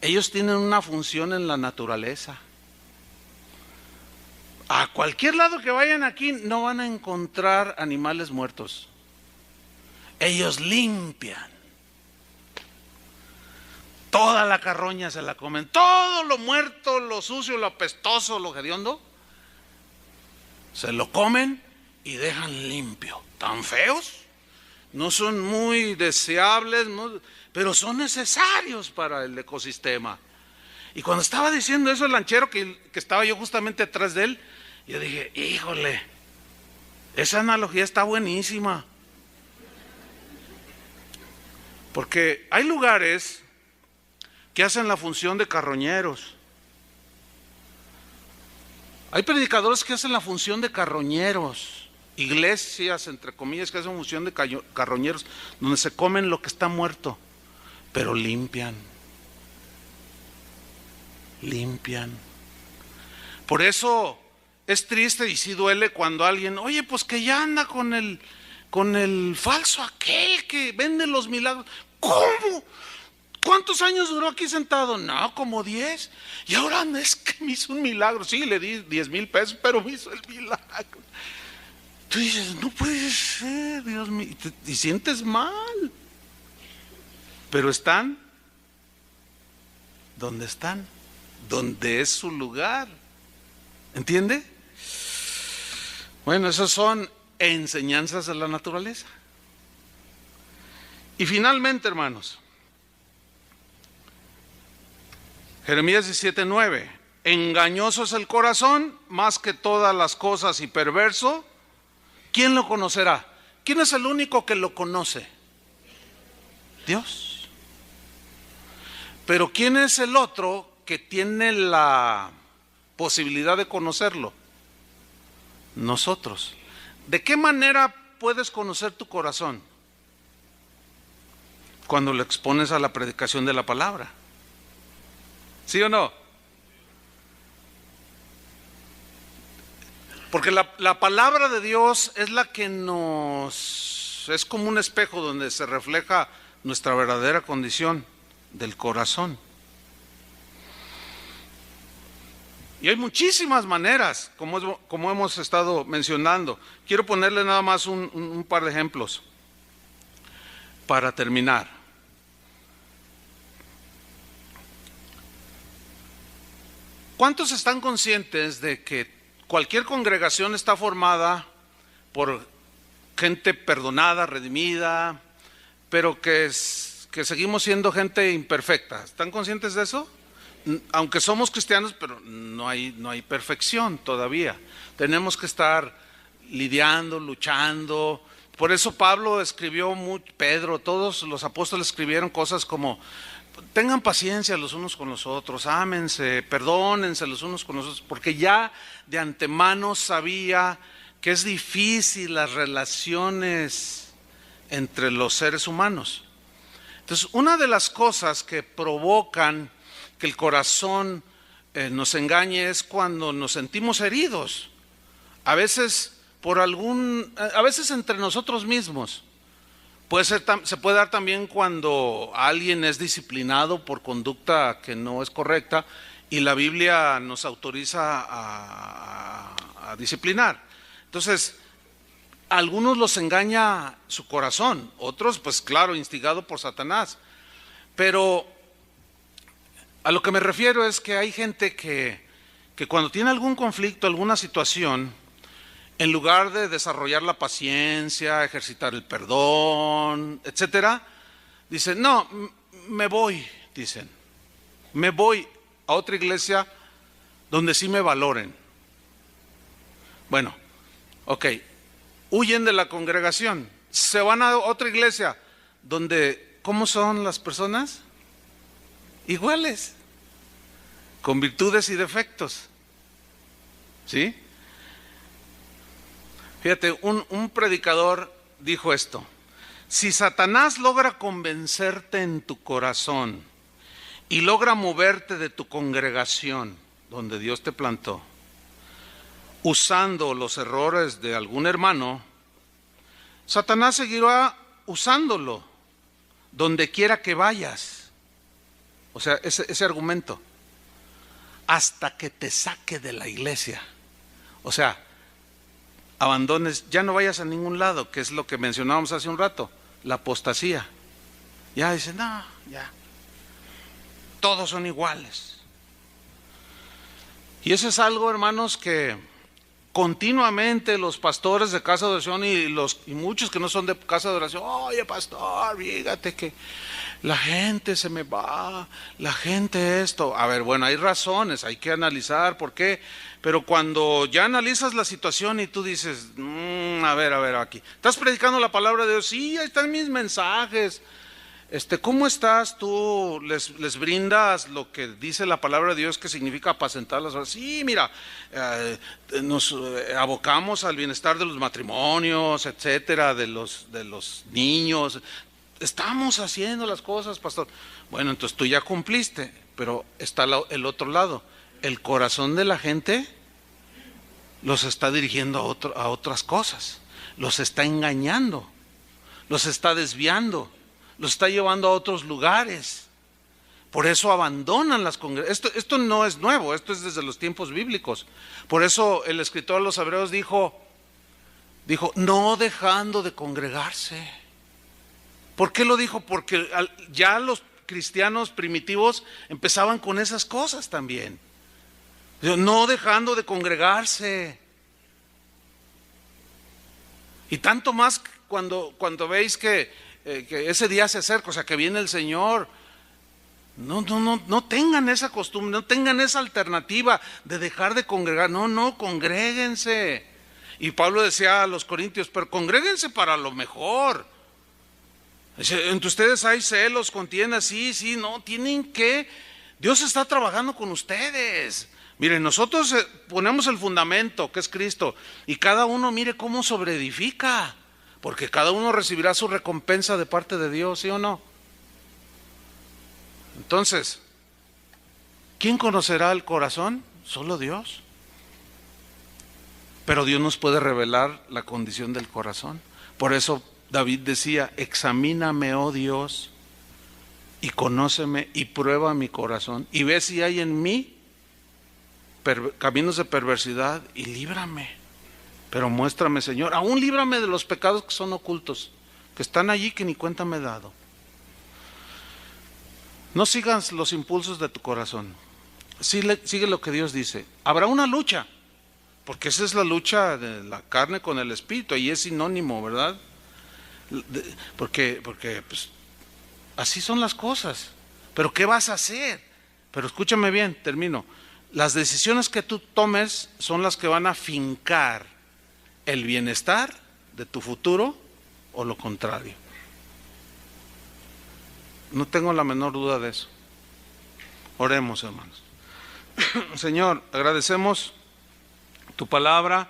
Ellos tienen una función en la naturaleza. A cualquier lado que vayan aquí no van a encontrar animales muertos. Ellos limpian. Toda la carroña se la comen. Todo lo muerto, lo sucio, lo apestoso, lo hediondo, se lo comen y dejan limpio. ¿Tan feos? No son muy deseables, pero son necesarios para el ecosistema. Y cuando estaba diciendo eso el lanchero, que estaba yo justamente atrás de él, yo dije, híjole, esa analogía está buenísima. Porque hay lugares que hacen la función de carroñeros. Hay predicadores que hacen la función de carroñeros. Iglesias, entre comillas, que hacen función de carroñeros, donde se comen lo que está muerto, pero limpian. Limpian. Por eso es triste y sí duele cuando alguien, oye, pues que ya anda con el falso aquel que vende los milagros. ¿Cómo? ¿Cuántos años duró aquí sentado? No, como 10. Y ahora es que me hizo un milagro. Sí, le di 10,000 pesos, pero me hizo el milagro. Tú dices, no puede ser, Dios mío. Y sientes mal. Pero están donde están, donde es su lugar. ¿Entiende? Bueno, esas son enseñanzas de la naturaleza. Y finalmente, hermanos, Jeremías 17:9, engañoso es el corazón más que todas las cosas y perverso, ¿quién lo conocerá? ¿Quién es el único que lo conoce? Dios. Pero ¿quién es el otro que tiene la posibilidad de conocerlo? Nosotros. ¿De qué manera puedes conocer tu corazón? Cuando lo expones a la predicación de la palabra. ¿Sí o no? Porque la palabra de Dios es la que es como un espejo donde se refleja nuestra verdadera condición del corazón. Y hay muchísimas maneras, como hemos estado mencionando. Quiero ponerle nada más un par de ejemplos para terminar. ¿Cuántos están conscientes de que cualquier congregación está formada por gente perdonada, redimida, pero que seguimos siendo gente imperfecta? ¿Están conscientes de eso? Aunque somos cristianos, pero no hay perfección todavía. Tenemos que estar lidiando, luchando. Por eso Pablo escribió Pedro, todos los apóstoles escribieron cosas como: tengan paciencia los unos con los otros, ámense, perdónense los unos con los otros, porque ya de antemano sabía que es difícil las relaciones entre los seres humanos. Entonces, una de las cosas que provocan que el corazón nos engañe es cuando nos sentimos heridos, a veces a veces entre nosotros mismos. Se puede dar también cuando alguien es disciplinado por conducta que no es correcta y la Biblia nos autoriza a disciplinar. Entonces, a algunos los engaña su corazón, otros, pues claro, instigado por Satanás. Pero a lo que me refiero es que hay gente que cuando tiene algún conflicto, alguna situación, en lugar de desarrollar la paciencia, ejercitar el perdón, etcétera, dicen, no, me voy a otra iglesia donde sí me valoren. Bueno, ok, huyen de la congregación, se van a otra iglesia donde, ¿cómo son las personas? Iguales, con virtudes y defectos, ¿sí? Fíjate, un predicador dijo esto: si Satanás logra convencerte en tu corazón y logra moverte de tu congregación, donde Dios te plantó, usando los errores de algún hermano, Satanás seguirá usándolo donde quiera que vayas. O sea, ese argumento, hasta que te saque de la iglesia. O sea, abandones, ya no vayas a ningún lado, que es lo que mencionábamos hace un rato, la apostasía. Ya dicen, no, ya, todos son iguales. Y eso es algo, hermanos, que continuamente los pastores de casa de oración y muchos que no son de casa de oración, oye pastor, fíjate que la gente se me va, la gente esto. A ver, bueno, hay razones, hay que analizar por qué, pero cuando ya analizas la situación y tú dices, a ver, aquí, ¿estás predicando la palabra de Dios? Sí, ahí están mis mensajes. ¿Cómo estás tú? ¿Les brindas lo que dice la palabra de Dios, que significa apacentar las ovejas? Sí, mira, nos abocamos al bienestar de los matrimonios, etcétera, de los niños. Estamos haciendo las cosas, pastor. Bueno, entonces tú ya cumpliste, pero está el otro lado. El corazón de la gente los está dirigiendo a otras cosas, los está engañando, los está desviando, los está llevando a otros lugares. Por eso abandonan las congregaciones. Esto no es nuevo, esto es desde los tiempos bíblicos. Por eso el escritor de los Hebreos dijo, no dejando de congregarse. ¿Por qué lo dijo? Porque ya los cristianos primitivos empezaban con esas cosas también. No dejando de congregarse. Y tanto más cuando veis que ese día se acerca, o sea, que viene el Señor. No tengan esa costumbre, no tengan esa alternativa de dejar de congregar. No, congréguense. Y Pablo decía a los corintios, pero congréguense para lo mejor. Entre ustedes hay celos, contiendas, sí, no, tienen que, Dios está trabajando con ustedes. Miren, nosotros ponemos el fundamento, que es Cristo, y cada uno mire cómo sobreedifica, porque cada uno recibirá su recompensa de parte de Dios, ¿sí o no? Entonces, ¿quién conocerá el corazón? Solo Dios. Pero Dios nos puede revelar la condición del corazón. Por eso David decía, examíname, oh Dios, y conóceme y prueba mi corazón, y ve si hay en mí caminos de perversidad, y líbrame. Pero muéstrame, Señor, aún líbrame de los pecados que son ocultos, que están allí, que ni cuenta me he dado. No sigas los impulsos de tu corazón, sigue lo que Dios dice. Habrá una lucha, porque esa es la lucha de la carne con el espíritu, y es sinónimo, ¿verdad? Porque pues, así son las cosas. Pero ¿qué vas a hacer? Pero escúchame bien, termino. Las decisiones que tú tomes son las que van a fincar el bienestar de tu futuro o lo contrario. No tengo la menor duda de eso. Oremos, hermanos. Señor, agradecemos tu palabra,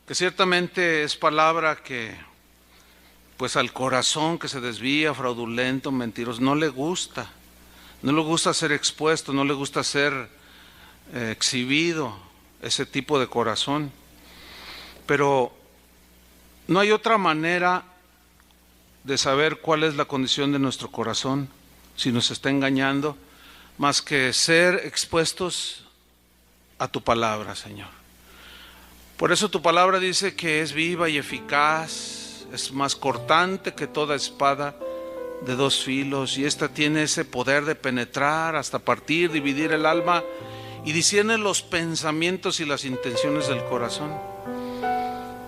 que ciertamente es palabra que pues al corazón que se desvía, fraudulento, mentiroso, no le gusta ser expuesto, no le gusta ser exhibido ese tipo de corazón. Pero no hay otra manera de saber cuál es la condición de nuestro corazón, si nos está engañando, más que ser expuestos a tu palabra, Señor. Por eso tu palabra dice que es viva y eficaz, es más cortante que toda espada de dos filos, y esta tiene ese poder de penetrar hasta partir, dividir el alma, y discierne los pensamientos y las intenciones del corazón.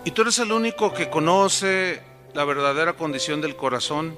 Y tú eres el único que conoce la verdadera condición del corazón.